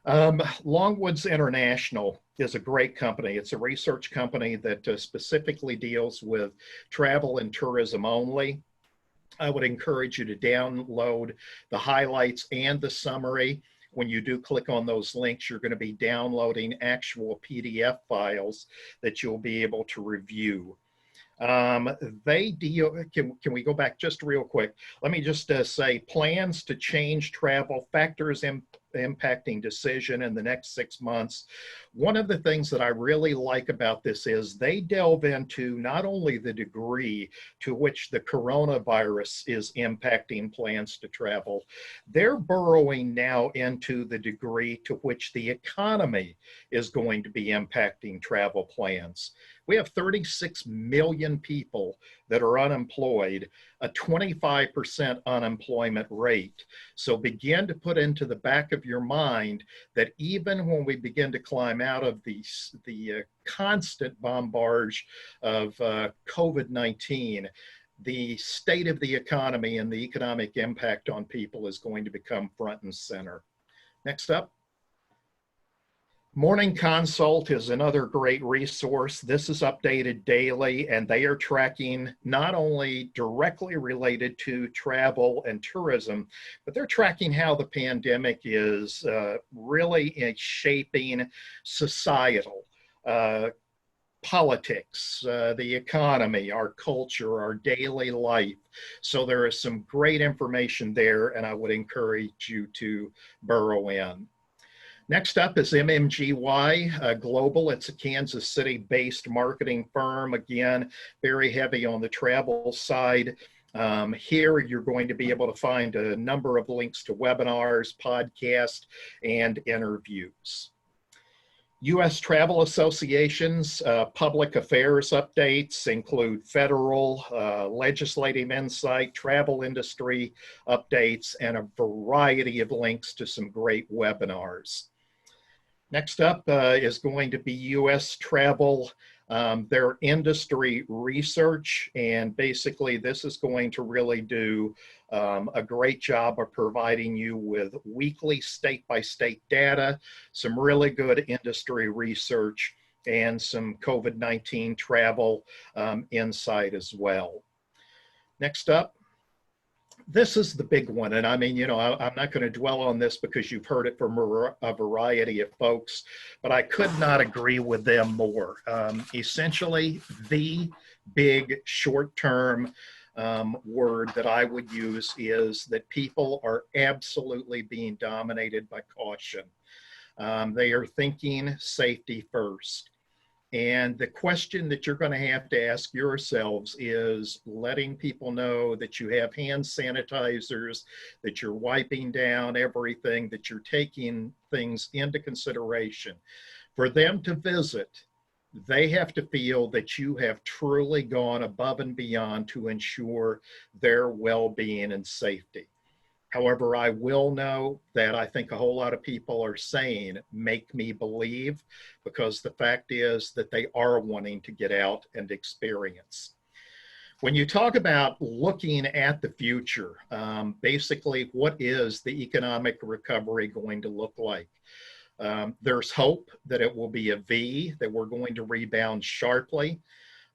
Longwoods International is a great company. It's a research company that specifically deals with travel and tourism only. I would encourage you to download the highlights and the summary. When you do click on those links, you're going to be downloading actual PDF files that you'll be able to review. They deal, can we go back just real quick? Let me just say plans to change travel factors impacting decision in the next 6 months. One of the things that I really like about this is they delve into not only the degree to which the coronavirus is impacting plans to travel, they're burrowing now into the degree to which the economy is going to be impacting travel plans. We have 36 million people that are unemployed, a 25% unemployment rate. So begin to put into the back of your mind that even when we begin to climb out of the constant bombardment of COVID-19, the state of the economy and the economic impact on people is going to become front and center. Next up. Morning Consult is another great resource. This is updated daily, and they are tracking not only directly related to travel and tourism, but they're tracking how the pandemic is really shaping societal politics, the economy, our culture, our daily life. So there is some great information there, and I would encourage you to burrow in. Next up is MMGY Global. It's a Kansas City-based marketing firm. Again, very heavy on the travel side. Here, you're going to be able to find a number of links to webinars, podcasts, and interviews. U.S. Travel Association's public affairs updates include federal, legislative insight, travel industry updates, and a variety of links to some great webinars. Next up is going to be U.S. Travel, their industry research, and basically this is going to really do a great job of providing you with weekly state-by-state data, some really good industry research, and some COVID-19 travel insight as well. Next up. This is the big one, and I mean, you know, I'm not going to dwell on this because you've heard it from a variety of folks, but I could not agree with them more. Essentially, the big short-term word that I would use is that people are absolutely being dominated by caution. They are thinking safety first. And the question that you're going to have to ask yourselves is letting people know that you have hand sanitizers, that you're wiping down everything, that you're taking things into consideration. For them to visit, they have to feel that you have truly gone above and beyond to ensure their well-being and safety. However, I will know that I think a whole lot of people are saying, make me believe, because the fact is that they are wanting to get out and experience. When you talk about looking at the future, basically what is the economic recovery going to look like? There's hope that it will be a V, that we're going to rebound sharply.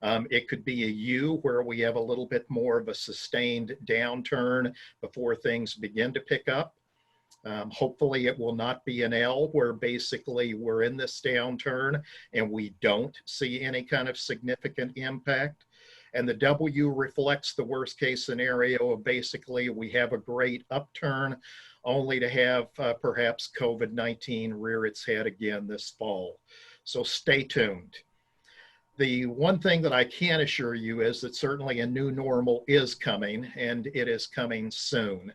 It could be a U where we have a little bit more of a sustained downturn before things begin to pick up. Hopefully it will not be an L where basically we're in this downturn and we don't see any kind of significant impact. And the W reflects the worst case scenario of basically we have a great upturn only to have perhaps COVID-19 rear its head again this fall. So stay tuned. The one thing that I can assure you is that certainly a new normal is coming, and it is coming soon.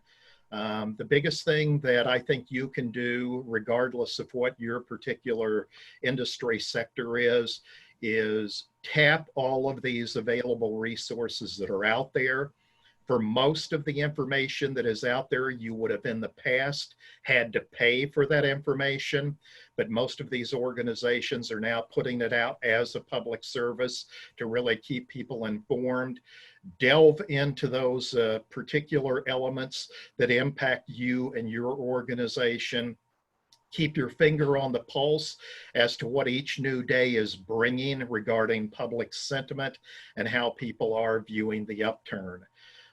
The biggest thing that I think you can do, regardless of what your particular industry sector is tap all of these available resources that are out there. For most of the information that is out there, you would have in the past had to pay for that information, but most of these organizations are now putting it out as a public service to really keep people informed. Delve into those particular elements that impact you and your organization. Keep your finger on the pulse as to what each new day is bringing regarding public sentiment and how people are viewing the upturn.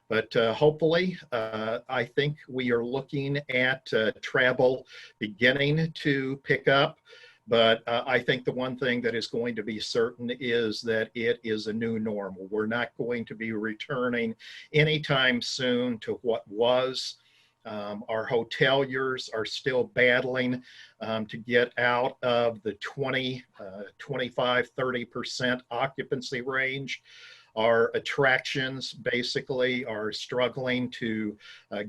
But hopefully, I think we are looking at travel beginning to pick up. But I think the one thing that is going to be certain is that it is a new normal. We're not going to be returning anytime soon to what was. Our hoteliers are still battling to get out of the 20, 25, 30% occupancy range. Our attractions basically are struggling to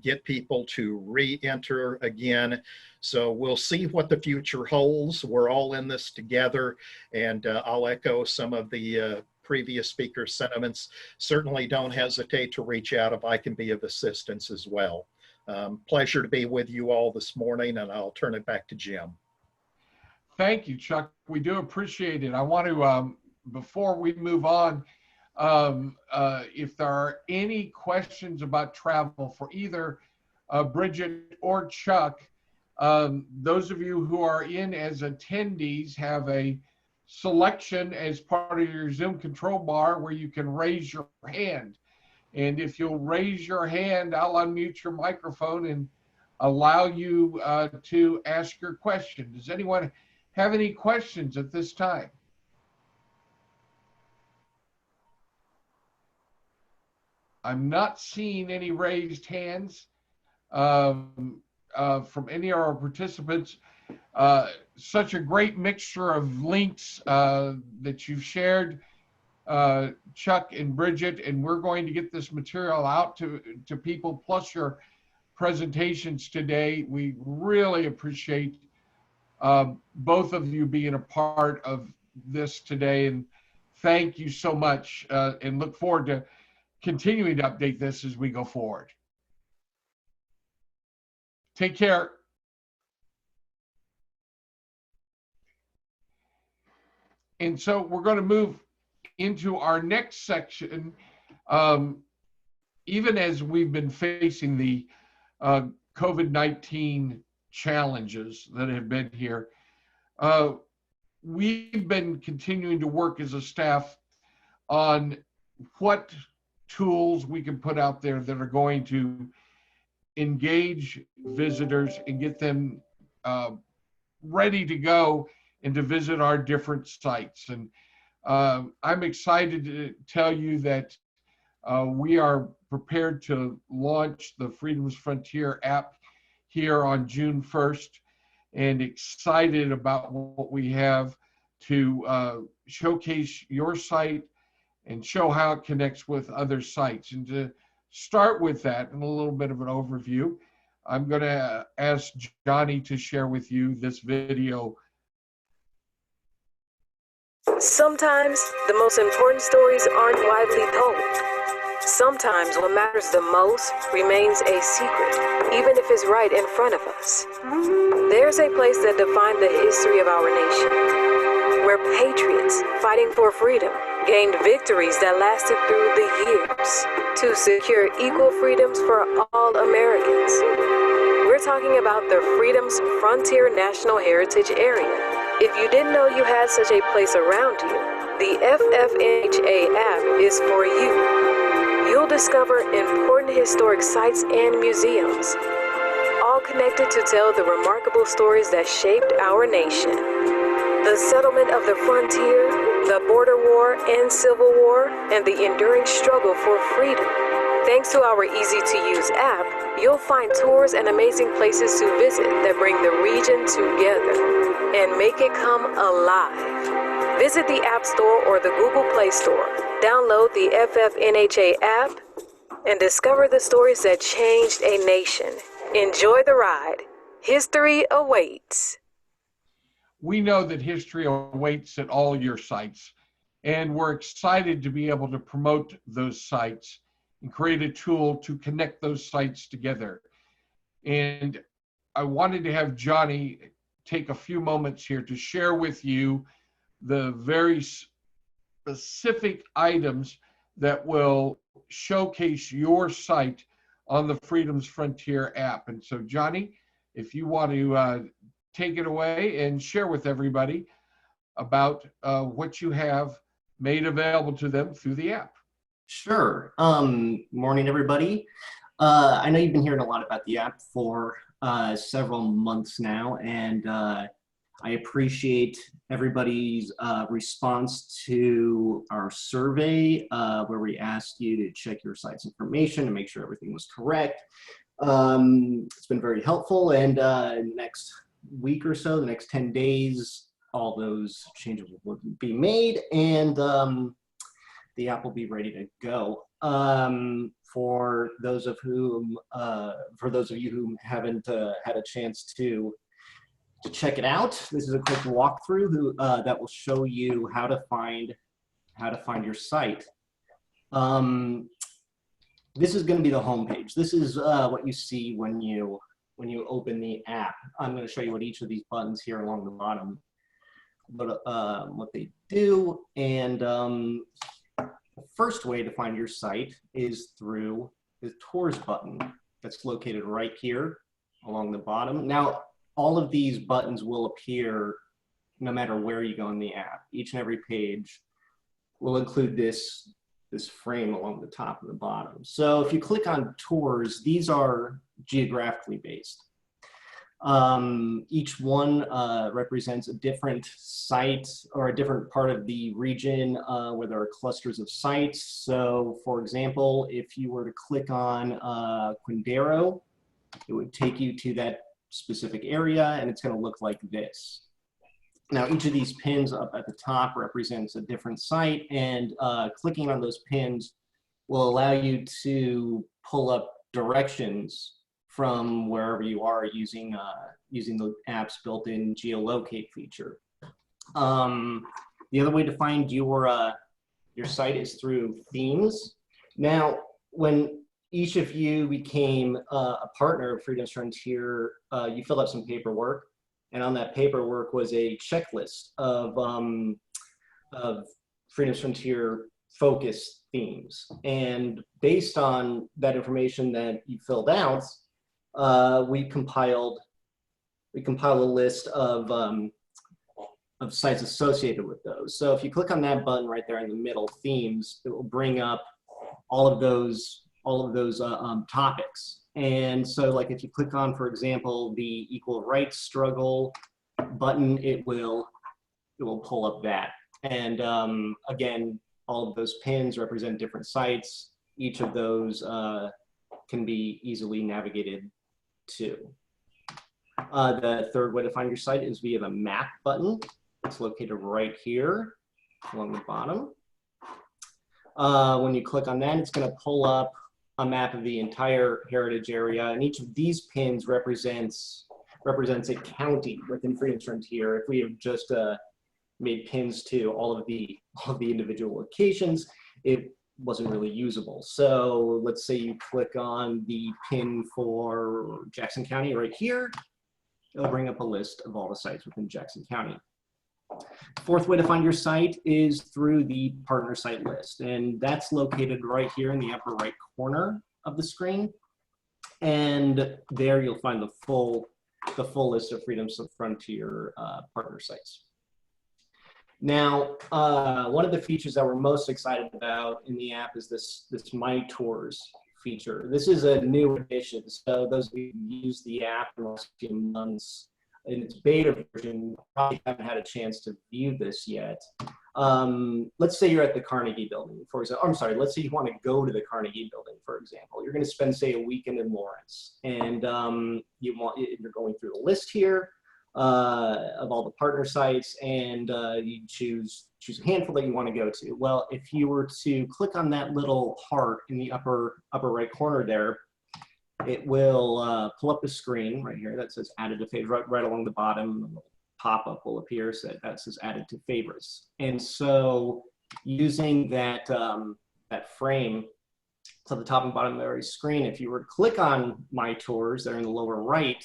get people to re-enter again. So we'll see what the future holds. We're all in this together, and I'll echo some of the previous speaker's sentiments. Certainly don't hesitate to reach out if I can be of assistance as well. Pleasure to be with you all this morning, and I'll turn it back to Jim. Thank you, Chuck. We do appreciate it. I want to, before we move on, if there are any questions about travel for either Bridget or Chuck, those of you who are in as attendees have a selection as part of your Zoom control bar where you can raise your hand. And if you'll raise your hand, I'll unmute your microphone and allow you to ask your question. Does anyone have any questions at this time? I'm not seeing any raised hands from any of our participants. Such a great mixture of links that you've shared, Chuck and Bridget, and we're going to get this material out to people, plus your presentations today. We really appreciate both of you being a part of this today, and thank you so much, and look forward to continuing to update this as we go forward. Take care. And so we're going to move into our next section. Even as we've been facing the COVID-19 challenges that have been here, we've been continuing to work as a staff on what tools we can put out there that are going to engage visitors and get them ready to go and to visit our different sites. And I'm excited to tell you that we are prepared to launch the Freedom's Frontier app here on June 1st, and excited about what we have to showcase your site and show how it connects with other sites. And to start with that and a little bit of an overview, I'm going to ask Johnny to share with you this video. Sometimes the most important stories aren't widely told. Sometimes what matters the most remains a secret, even if it's right in front of us. There's a place that defined the history of our nation, where patriots fighting for freedom gained victories that lasted through the years to secure equal freedoms for all Americans. We're talking about the Freedom's Frontier National Heritage Area. If you didn't know you had such a place around you, The FFNHA app is for you. You'll discover important historic sites and museums, all connected to tell the remarkable stories that shaped our nation. The settlement of the frontier, the border war and civil war, and the enduring struggle for freedom. Thanks to our easy-to-use app, you'll find tours and amazing places to visit that bring the region together and make it come alive. Visit the App Store or the Google Play Store. Download the FFNHA app and discover the stories that changed a nation. Enjoy the ride. History awaits. We know that history awaits at all your sites, and we're excited to be able to promote those sites and create a tool to connect those sites together. And I wanted to have Johnny take a few moments here to share with you the very specific items that will showcase your site on the Freedom's Frontier app. And so Johnny, if you want to take it away and share with everybody about what you have made available to them through the app. Sure. Morning, everybody. I know you've been hearing a lot about the app for several months now, and I appreciate everybody's response to our survey where we asked you to check your site's information and make sure everything was correct. It's been very helpful, and in the next week or so, the next 10 days, all those changes will be made, and the app will be ready to go. For those of you who haven't had a chance to check it out, this is a quick walkthrough that will show you how to find your site. This is going to be the home page. This is what you see when you open the app. I'm going to show you what each of these buttons here along the bottom, what they do. And the first way to find your site is through the Tours button that's located right here along the bottom. Now, all of these buttons will appear no matter where you go in the app. Each and every page will include this frame along the top and the bottom. So if you click on Tours, these are geographically based. Each one represents a different site or a different part of the region where there are clusters of sites. So for example, if you were to click on Quindaro, it would take you to that specific area, and it's going to look like this. Now, each of these pins up at the top represents a different site, and clicking on those pins will allow you to pull up directions from wherever you are using the app's built-in geolocate feature. The other way to find your site is through themes. Now, when each of you became a partner of Freedom's Frontier, you filled out some paperwork, and on that paperwork was a checklist of Freedom's Frontier focus themes. And based on that information that you filled out, we compiled a list of sites associated with those. So if you click on that button right there in the middle, themes, it will bring up all of those topics. And so, like, if you click on, for example, the equal rights struggle button, it will pull up that. And again, all of those pins represent different sites. Each of those can be easily navigated to. The third way to find your site is via the map button. It's located right here along the bottom. When you click on that, it's going to pull up a map of the entire heritage area, and each of these pins represents a county within Freedom's Frontier. If we have just made pins to all of the individual locations, it wasn't really usable. So let's say you click on the pin for Jackson County right here, it'll bring up a list of all the sites within Jackson County. Fourth way to find your site is through the partner site list, and that's located right here in the upper right corner of the screen. And there you'll find the full list of Freedom's Frontier partner sites. Now, one of the features that we're most excited about in the app is this My Tours feature. This is a new addition. So those of you who use the app in the last few months in its beta version probably haven't had a chance to view this yet. Let's say you're at the Carnegie Building, for example. I'm sorry, let's say you want to go to the Carnegie Building, for example. You're going to spend, say, a weekend in Lawrence, and you're going through the list here of all the partner sites, and you choose a handful that you want to go to. Well, if you were to click on that little heart in the upper right corner there, it will pull up a screen right here that says added to favorites. Right along the bottom, a little pop-up will appear that says added to favorites. And so using that that frame to the top and bottom of every screen, if you were to click on My Tours there in the lower right,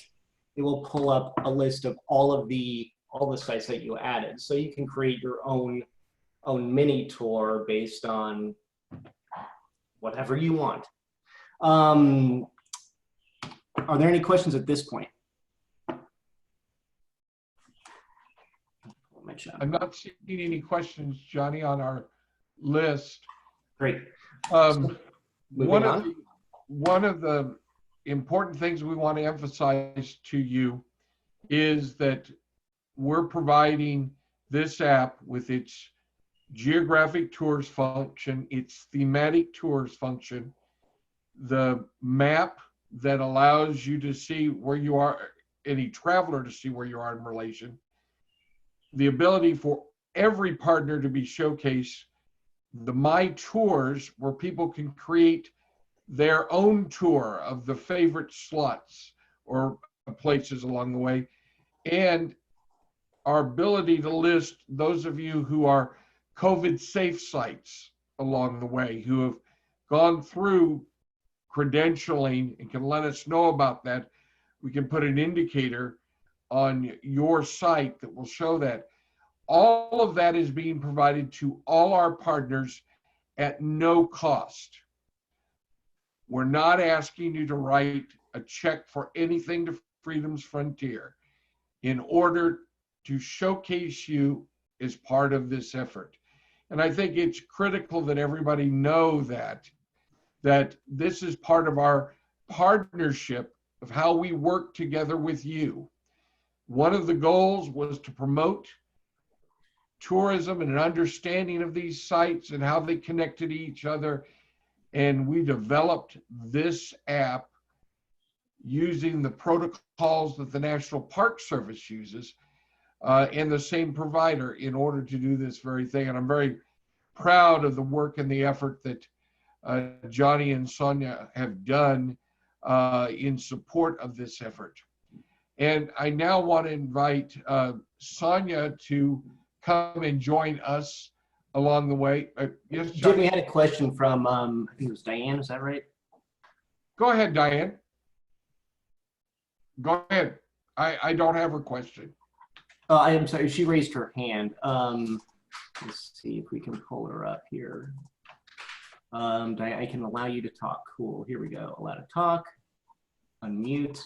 it will pull up a list of all the sites that you added. So you can create your own mini tour based on whatever you want. Are there any questions at this point? I'm not seeing any questions, Johnny, on our list. Great. One of the important things we want to emphasize to you is that we're providing this app with its geographic tours function, its thematic tours function, the map that allows you to see where you are, any traveler to see where you are in relation, the ability for every partner to be showcased, the My Tours, where people can create their own tour of the favorite slots or places along the way, and our ability to list those of you who are COVID safe sites along the way, who have gone through credentialing and can let us know about that. We can put an indicator on your site that will show that. All of that is being provided to all our partners at no cost. We're not asking you to write a check for anything to Freedom's Frontier in order to showcase you as part of this effort. And I think it's critical that everybody know that this is part of our partnership of how we work together with you. One of the goals was to promote tourism and an understanding of these sites and how they connect to each other. And we developed this app using the protocols that the National Park Service uses and the same provider in order to do this very thing. And I'm very proud of the work and the effort that Johnny and Sonia have done in support of this effort. And I now want to invite Sonia to come and join us along the way. Yes, Johnny? Jim, we had a question from, I think it was Diane, is that right? Go ahead, Diane. Go ahead. I don't have a question. Oh, I am sorry, she raised her hand. Let's see if we can pull her up here. Diane, I can allow you to talk. Cool, here we go. Allow to talk, unmute.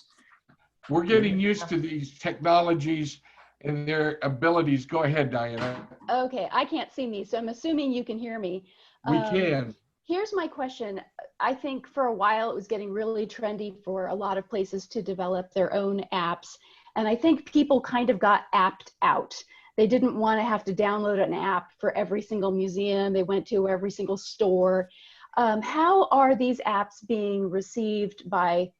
We're getting used to these technologies and their abilities. Go ahead, Diana. Okay, I can't see me, so I'm assuming you can hear me. We can. Here's my question. I think for a while it was getting really trendy for a lot of places to develop their own apps. And I think people kind of got apped out. They didn't want to have to download an app for every single museum they went to, or every single store. How are these apps being received by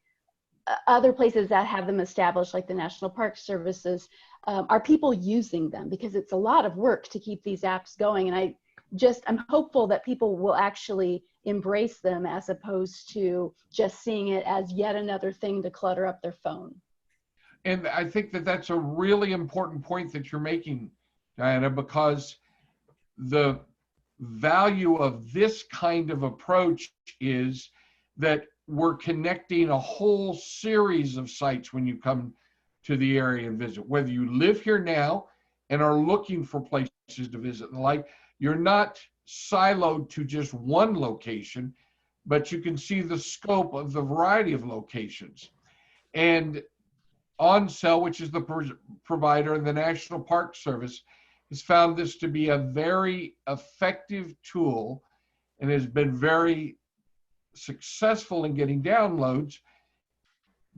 other places that have them established, like the National Park Services? Are people using them? Because it's a lot of work to keep these apps going. And I'm hopeful that people will actually embrace them as opposed to just seeing it as yet another thing to clutter up their phone. And I think that that's a really important point that you're making, Diana, because the value of this kind of approach is that we're connecting a whole series of sites when you come to the area and visit. Whether you live here now and are looking for places to visit and the like, you're not siloed to just one location, but you can see the scope of the variety of locations. And OnSell, which is the provider, and the National Park Service has found this to be a very effective tool and has been very successful in getting downloads,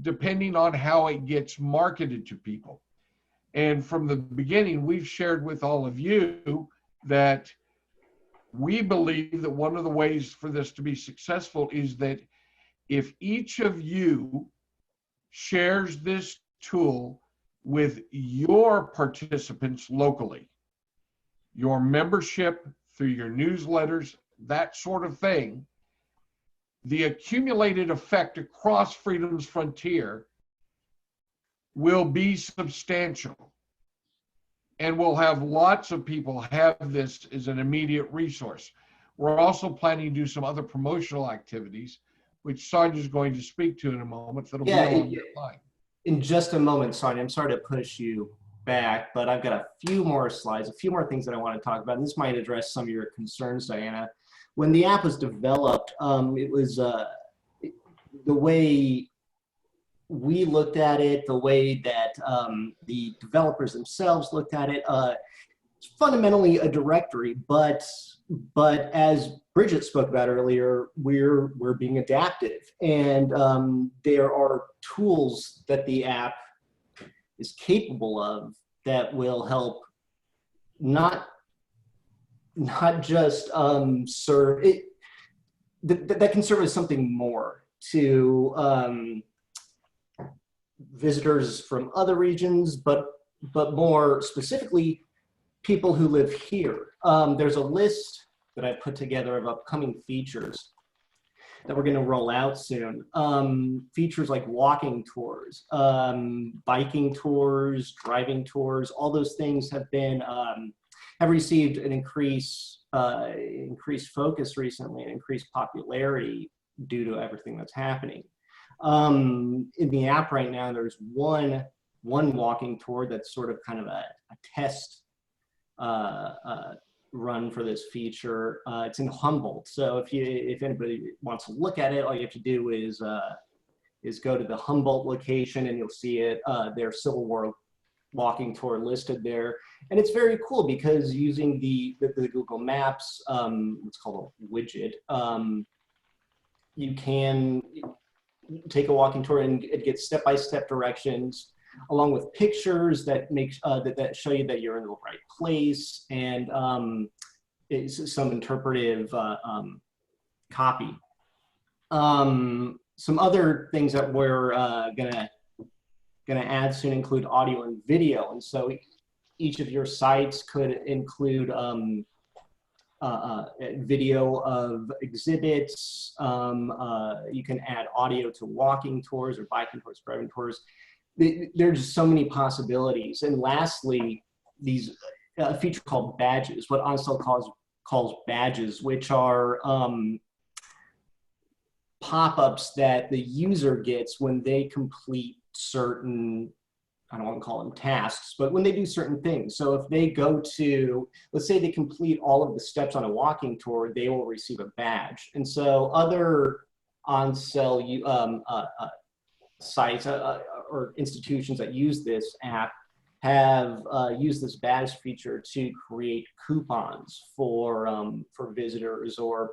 depending on how it gets marketed to people. And from the beginning, we've shared with all of you that we believe that one of the ways for this to be successful is that if each of you shares this tool with your participants locally, your membership, through your newsletters, that sort of thing, the accumulated effect across Freedom's Frontier will be substantial. And we'll have lots of people have this as an immediate resource. We're also planning to do some other promotional activities, which Sonia's going to speak to in a moment. That'll be on your line. In just a moment, Sonia, I'm sorry to push you back, but I've got a few more slides, a few more things that I want to talk about. And this might address some of your concerns, Diana. When the app was developed, it was the way we looked at it, the way that the developers themselves looked at it. It's fundamentally a directory, but as Bridget spoke about earlier, we're being adaptive, and there are tools that the app is capable of that will help not just serve it, that can serve as something more to visitors from other regions, but more specifically, people who live here. There's a list that I put together of upcoming features that we're going to roll out soon. Features like walking tours, biking tours, driving tours, all those things have received an increased focus recently and increased popularity due to everything that's happening. In the app right now, there's one walking tour that's sort of kind of a test run for this feature. It's in Humboldt, so if anybody wants to look at it, all you have to do is go to the Humboldt location and you'll see it. Their Civil War walking tour listed there, and it's very cool because using the Google Maps, what's called a widget, you can take a walking tour and it gets step-by-step directions, along with pictures that that show you that you're in the right place, and it's some interpretive copy. Some other things that we're gonna add soon include audio and video, and so each of your sites could include video of exhibits. You can add audio to walking tours or biking tours, driving tours. There's so many possibilities. And lastly, these a feature called badges, what Onstel calls badges, which are pop-ups that the user gets when they complete certain, I don't want to call them tasks, but when they do certain things. So if they go to, let's say they complete all of the steps on a walking tour, they will receive a badge. And so other Onstel sites or institutions that use this app have used this badge feature to create coupons for visitors, or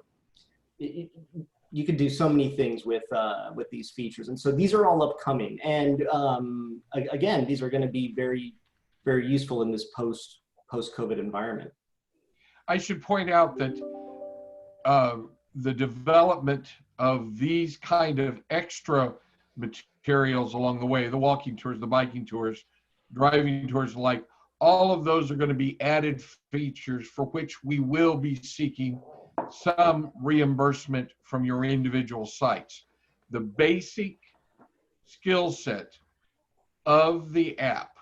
you could do so many things with these features. And so these are all upcoming. And again, these are going to be very, very useful in this post-COVID environment. I should point out that the development of these kind of extra materials along the way, the walking tours, the biking tours, driving tours, like all of those are going to be added features for which we will be seeking some reimbursement from your individual sites. The basic skill set of the app,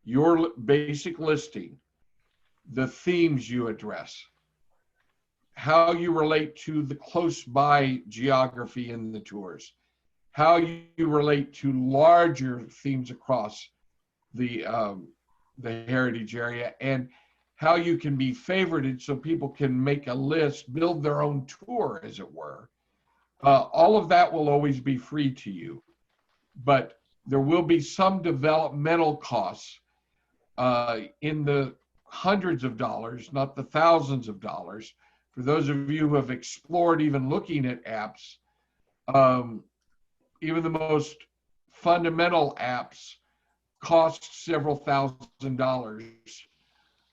your basic listing, the themes you address, how you relate to the close by geography in the tours, how you relate to larger themes across the heritage area, and how you can be favorited so people can make a list, build their own tour, as it were. All of that will always be free to you, but there will be some developmental costs in the hundreds of dollars, not the thousands of dollars. For those of you who have explored even looking at apps, even the most fundamental apps cost several $1,000s,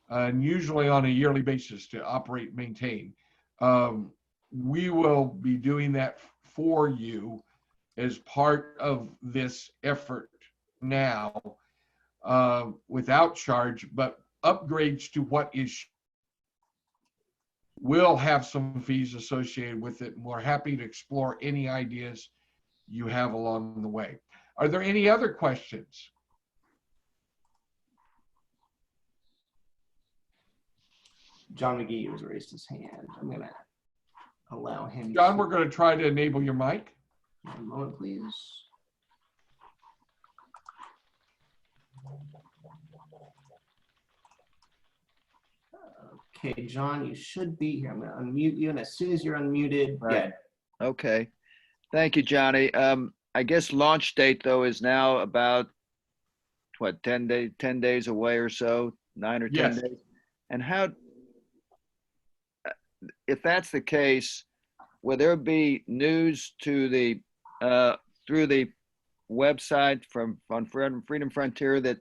and usually on a yearly basis to operate and maintain. We will be doing that for you as part of this effort now, without charge, but upgrades to what is will have some fees associated with it, and we're happy to explore any ideas you have along the way. Are there any other questions? John McGee has raised his hand. I'm gonna allow him. John, we're going to try to enable your mic. One moment, please. Okay, John, you should be here. I'm going to unmute you, and as soon as you're unmuted, right. Yeah. Okay. Thank you, Johnny. I guess launch date, though, is now about, what, 10 days away or so, 9 or 10 days? And how, if that's the case, will there be news to the, through the website on Freedom Frontier that,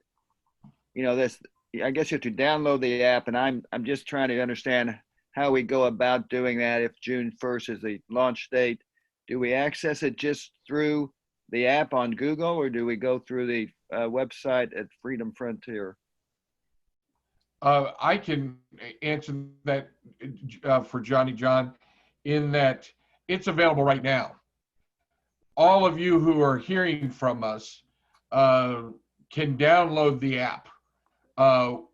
you know, this, I guess you have to download the app, and I'm just trying to understand how we go about doing that if June 1st is the launch date. Do we access it just through the app on Google, or do we go through the website at Freedom Frontier? I can answer that for Johnny John, in that it's available right now. All of you who are hearing from us can download the app.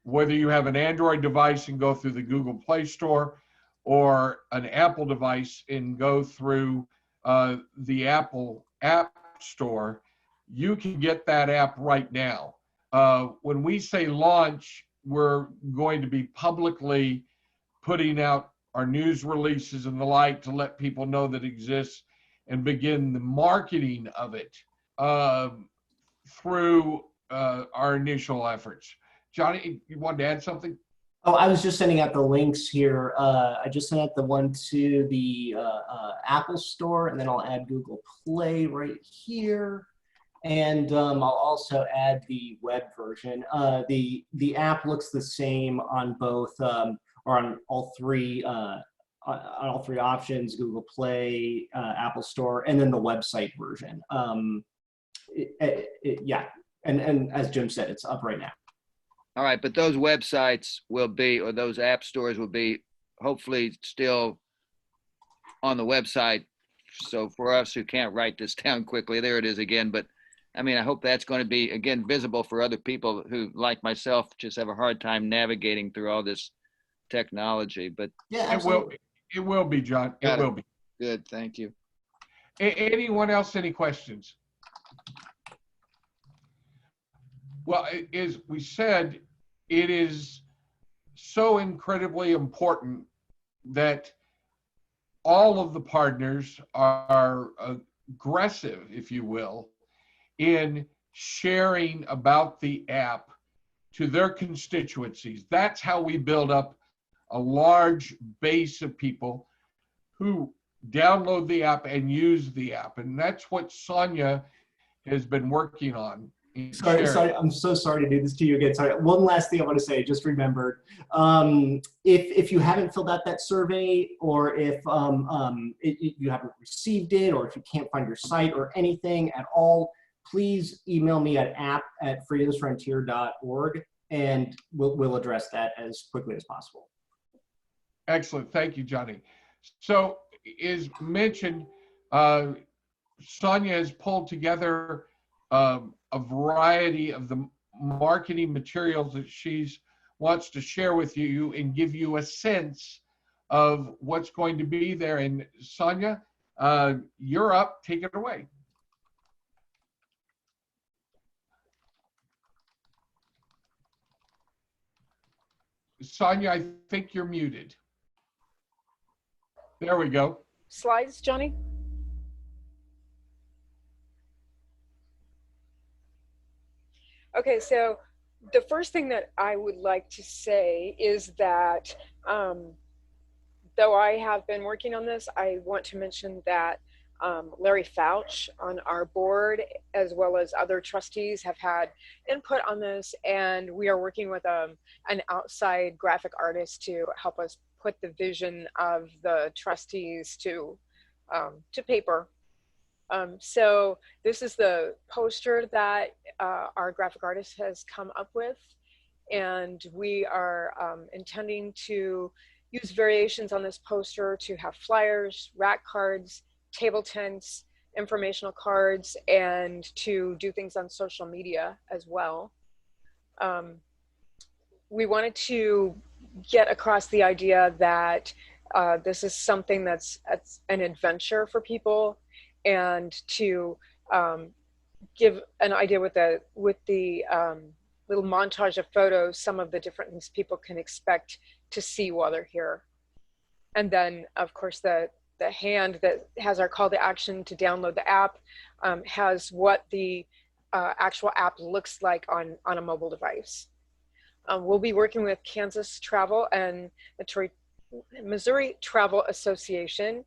Whether you have an Android device and go through the Google Play Store, or an Apple device and go through the Apple App Store, you can get that app right now. When we say launch, we're going to be publicly putting out our news releases and the like to let people know that it exists and begin the marketing of it through our initial efforts. Johnny, you wanted to add something? Oh, I was just sending out the links here. I just sent out the one to the Apple Store, and then I'll add Google Play right here. And I'll also add the web version. The app looks the same on both, or on all three options: Google Play, Apple Store, and then the website version. Yeah, and as Jim said, it's up right now. All right, but those websites will be, or those app stores will be, hopefully still on the website. So for us who can't write this down quickly, there it is again. But I mean, I hope that's going to be, again, visible for other people who, like myself, just have a hard time navigating through all this technology. But yeah, it will be, John. It will be. Good, thank you. Anyone else, any questions? Well, as we said, it is so incredibly important that all of the partners are aggressive, if you will, in sharing about the app to their constituencies. That's how we build up a large base of people who download the app and use the app. And that's what Sonia has been working on. Sorry, I'm so sorry to do this to you again. Sorry, one last thing I want to say, just remembered. If you haven't filled out that survey, or if you haven't received it, or if you can't find your site or anything at all, please email me at app@freedomsfrontier.org, and we'll address that as quickly as possible. Excellent, thank you, Johnny. So, as mentioned, Sonia has pulled together a variety of the marketing materials that she wants to share with you and give you a sense of what's going to be there. And Sonia, you're up, take it away. Sonia, I think you're muted. There we go. Slides, Johnny? Okay, so the first thing that I would like to say is that though I have been working on this, I want to mention that Larry Fouch on our board, as well as other trustees, have had input on this, and we are working with an outside graphic artist to help us put the vision of the trustees to paper. So this is the poster that our graphic artist has come up with, and we are intending to use variations on this poster to have flyers, rack cards, table tents, informational cards, and to do things on social media as well. We wanted to get across the idea that this is something that's an adventure for people, and to give an idea with the little montage of photos, some of the different things people can expect to see while they're here. And then, of course, the hand that has our call to action to download the app has what the actual app looks like on a mobile device. We'll be working with Kansas Travel and the Missouri Travel Association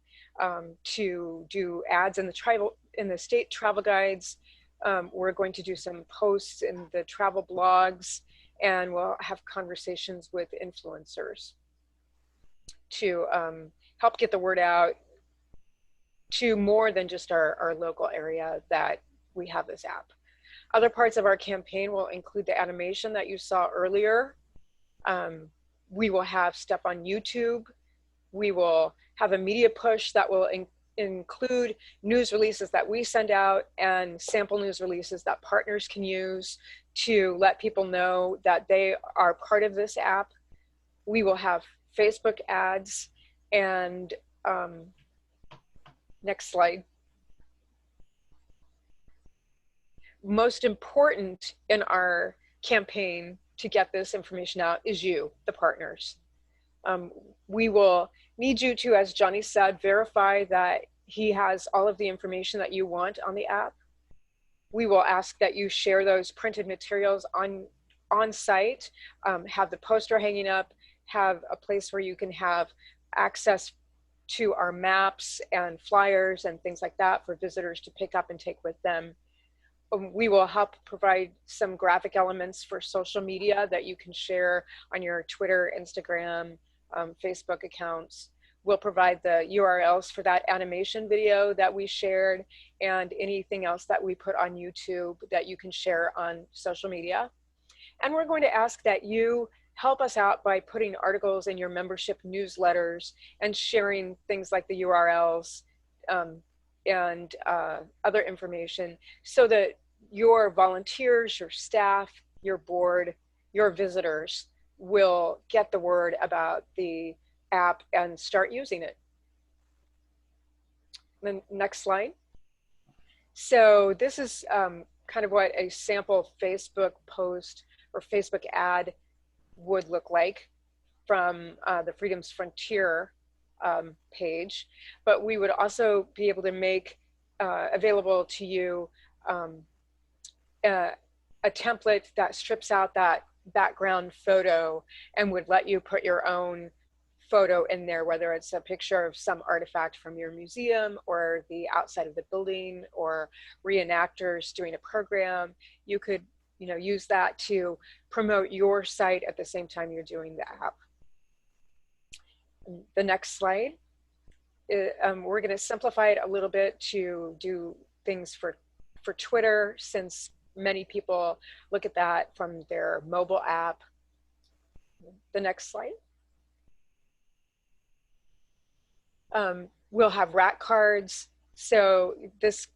to do ads in the state travel guides. We're going to do some posts in the travel blogs, and we'll have conversations with influencers to help get the word out to more than just our local area that we have this app. Other parts of our campaign will include the animation that you saw earlier. We will have stuff on YouTube. We will have a media push that will include news releases that we send out and sample news releases that partners can use to let people know that they are part of this app. We will have Facebook ads, and next slide. Most important in our campaign to get this information out is you, the partners. We will need you to, as Johnny said, verify that he has all of the information that you want on the app. We will ask that you share those printed materials on site, have the poster hanging up, have a place where you can have access to our maps and flyers and things like that for visitors to pick up and take with them. We will help provide some graphic elements for social media that you can share on your Twitter, Instagram, Facebook accounts. We'll provide the URLs for that animation video that we shared and anything else that we put on YouTube that you can share on social media. And we're going to ask that you help us out by putting articles in your membership newsletters and sharing things like the URLs and other information so that your volunteers, your staff, your board, your visitors will get the word about the app and start using it. Then next slide. So this is kind of what a sample Facebook post or Facebook ad would look like from the Freedom's Frontier page, but we would also be able to make available to you a template that strips out that background photo and would let you put your own photo in there, whether it's a picture of some artifact from your museum or the outside of the building or reenactors doing a program. You could, you know, use that to promote your site at the same time you're doing the app. The next slide, we're going to simplify it a little bit to do things for Twitter, since many people look at that from their mobile app. The next slide. We'll have rack cards. So this,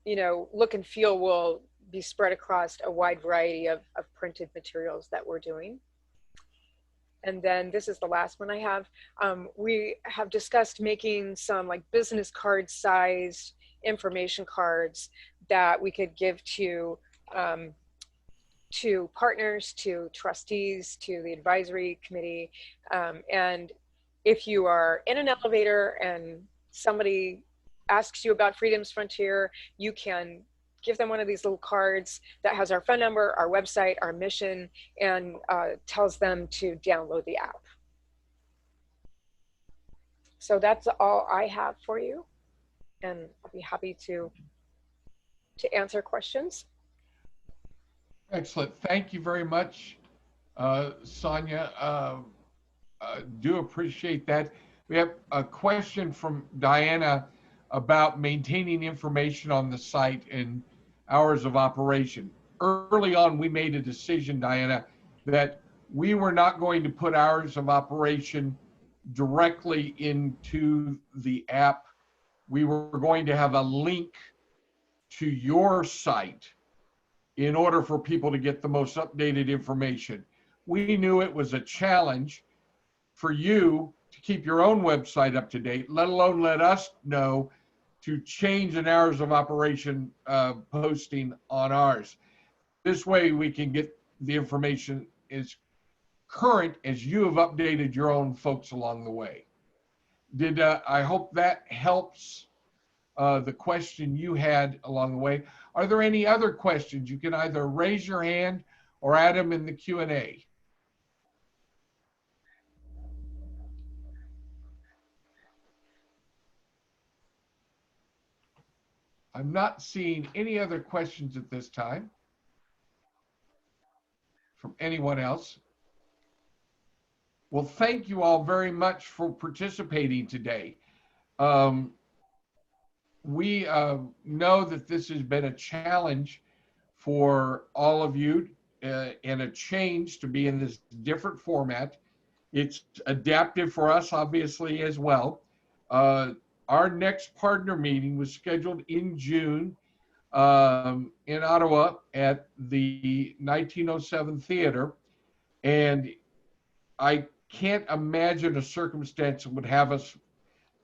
you know, look and feel will be spread across a wide variety of printed materials that we're doing. And then this is the last one I have. We have discussed making some like business card sized information cards that we could give to partners, to trustees, to the advisory committee. And if you are in an elevator and somebody asks you about Freedom's Frontier, you can give them one of these little cards that has our phone number, our website, our mission, and tells them to download the app. So that's all I have for you, and I'll be happy to answer questions. Excellent. Thank you very much, Sonia. Do appreciate that. We have a question from Diana about maintaining information on the site and hours of operation. Early on, we made a decision, Diana, that we were not going to put hours of operation directly into the app. We were going to have a link to your site in order for people to get the most updated information. We knew it was a challenge for you to keep your own website up to date, let alone let us know to change an hours of operation posting on ours. This way we can get the information as current as you have updated your own folks along the way. I hope that helps the question you had along the way. Are there any other questions? You can either raise your hand or add them in the Q&A. I'm not seeing any other questions at this time from anyone else. Well, thank you all very much for participating today. We know that this has been a challenge for all of you and a change to be in this different format. It's adaptive for us, obviously, as well. Our next partner meeting was scheduled in June in Ottawa at the 1907 Theater. And I can't imagine a circumstance that would have us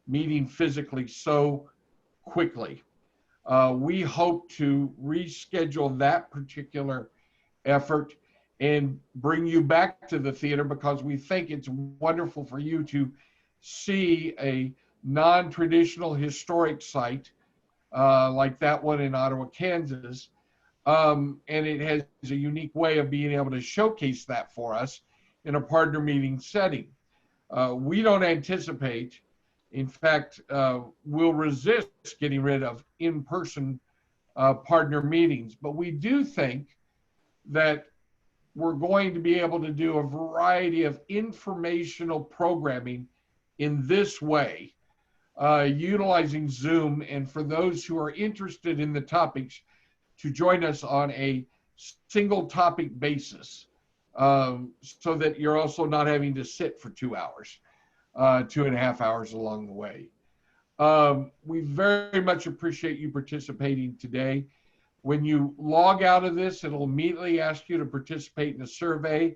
meeting physically so quickly. We hope to reschedule that particular effort and bring you back to the theater because we think it's wonderful for you to see a non-traditional historic site like that one in Ottawa, Kansas. And it has a unique way of being able to showcase that for us in a partner meeting setting. We don't anticipate, in fact, we'll resist getting rid of in-person partner meetings, but we do think that we're going to be able to do a variety of informational programming in this way, utilizing Zoom, and for those who are interested in the topics to join us on a single topic basis, so that you're also not having to sit for 2 hours, 2.5 hours along the way. We very much appreciate you participating today. When you log out of this, it'll immediately ask you to participate in a survey.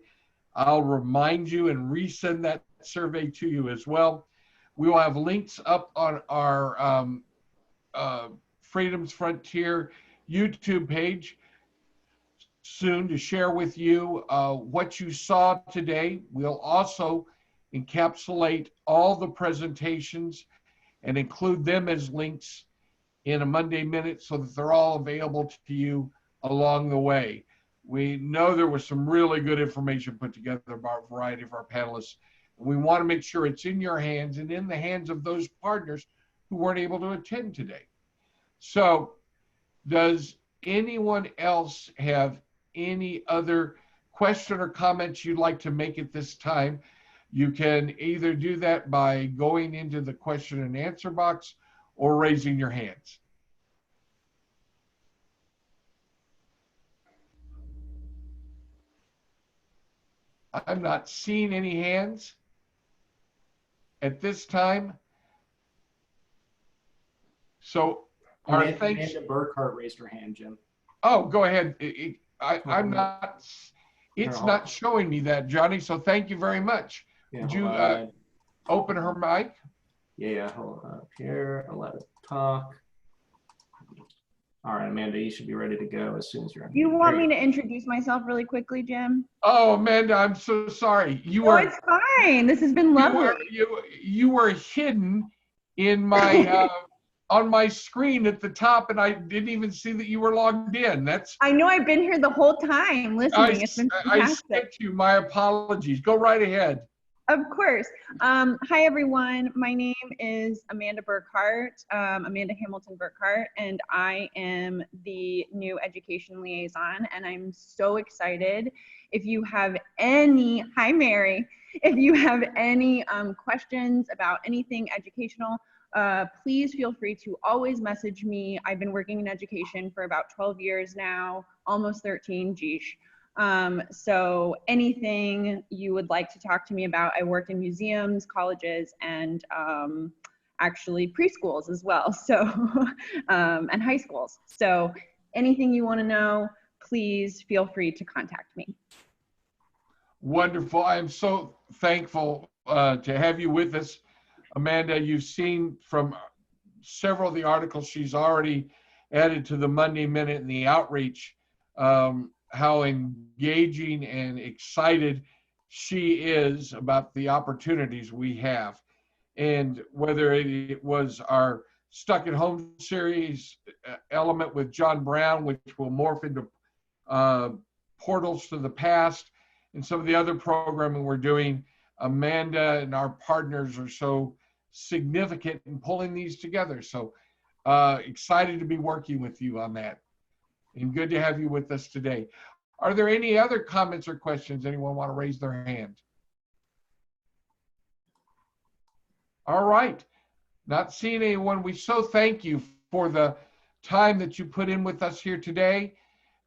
I'll remind you and resend that survey to you as well. We will have links up on our Freedom's Frontier YouTube page soon to share with you what you saw today. We'll also encapsulate all the presentations and include them as links in a Monday Minute so that they're all available to you along the way. We know there was some really good information put together by a variety of our panelists. We want to make sure it's in your hands and in the hands of those partners who weren't able to attend today. So, does anyone else have any other question or comments you'd like to make at this time? You can either do that by going into the question and answer box or raising your hands. I'm not seeing any hands at this time. So, Amanda Burkhart raised her hand, Jim. Oh, go ahead. I'm not, it's not showing me that, Johnny, so thank you very much. Yeah, would you open her mic? Yeah, hold on up here. I'll let it talk. All right, Amanda, you should be ready to go as soon as you're on. You want me to introduce myself really quickly, Jim? Oh, Amanda, I'm so sorry. It's fine. This has been lovely. You were hidden in my on my screen at the top, and I didn't even see that you were logged in. That's. I know I've been here the whole time listening. It's been I fantastic. skipped you. My apologies. Go right ahead. Of course. Hi, everyone. My name is Amanda Burkhart, Amanda Hamilton Burkhart, and I am the new education liaison, and I'm so excited. If you have any, hi, Mary. If you have any questions about anything educational, please feel free to always message me. I've been working in education for about 12 years now, almost 13, geesh. So anything you would like to talk to me about, I work in museums, colleges, and actually preschools as well, so and high schools. So anything you want to know, please feel free to contact me. Wonderful. I am so thankful to have you with us. Amanda, you've seen from several of the articles she's already added to the Monday Minute and the outreach, how engaging and excited she is about the opportunities we have. And whether it was our Stuck at Home series element with John Brown, which will morph into portals to the past, and some of the other programming we're doing, Amanda and our partners are so significant in pulling these together. So excited to be working with you on that. And good to have you with us today. Are there any other comments or questions? Anyone want to raise their hand? All right. Not seeing anyone. We so thank you for the time that you put in with us here today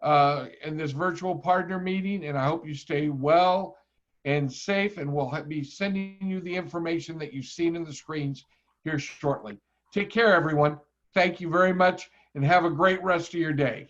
in this virtual partner meeting. And I hope you stay well and safe. And we'll be sending you the information that you've seen in the screens here shortly. Take care, everyone. Thank you very much and have a great rest of your day.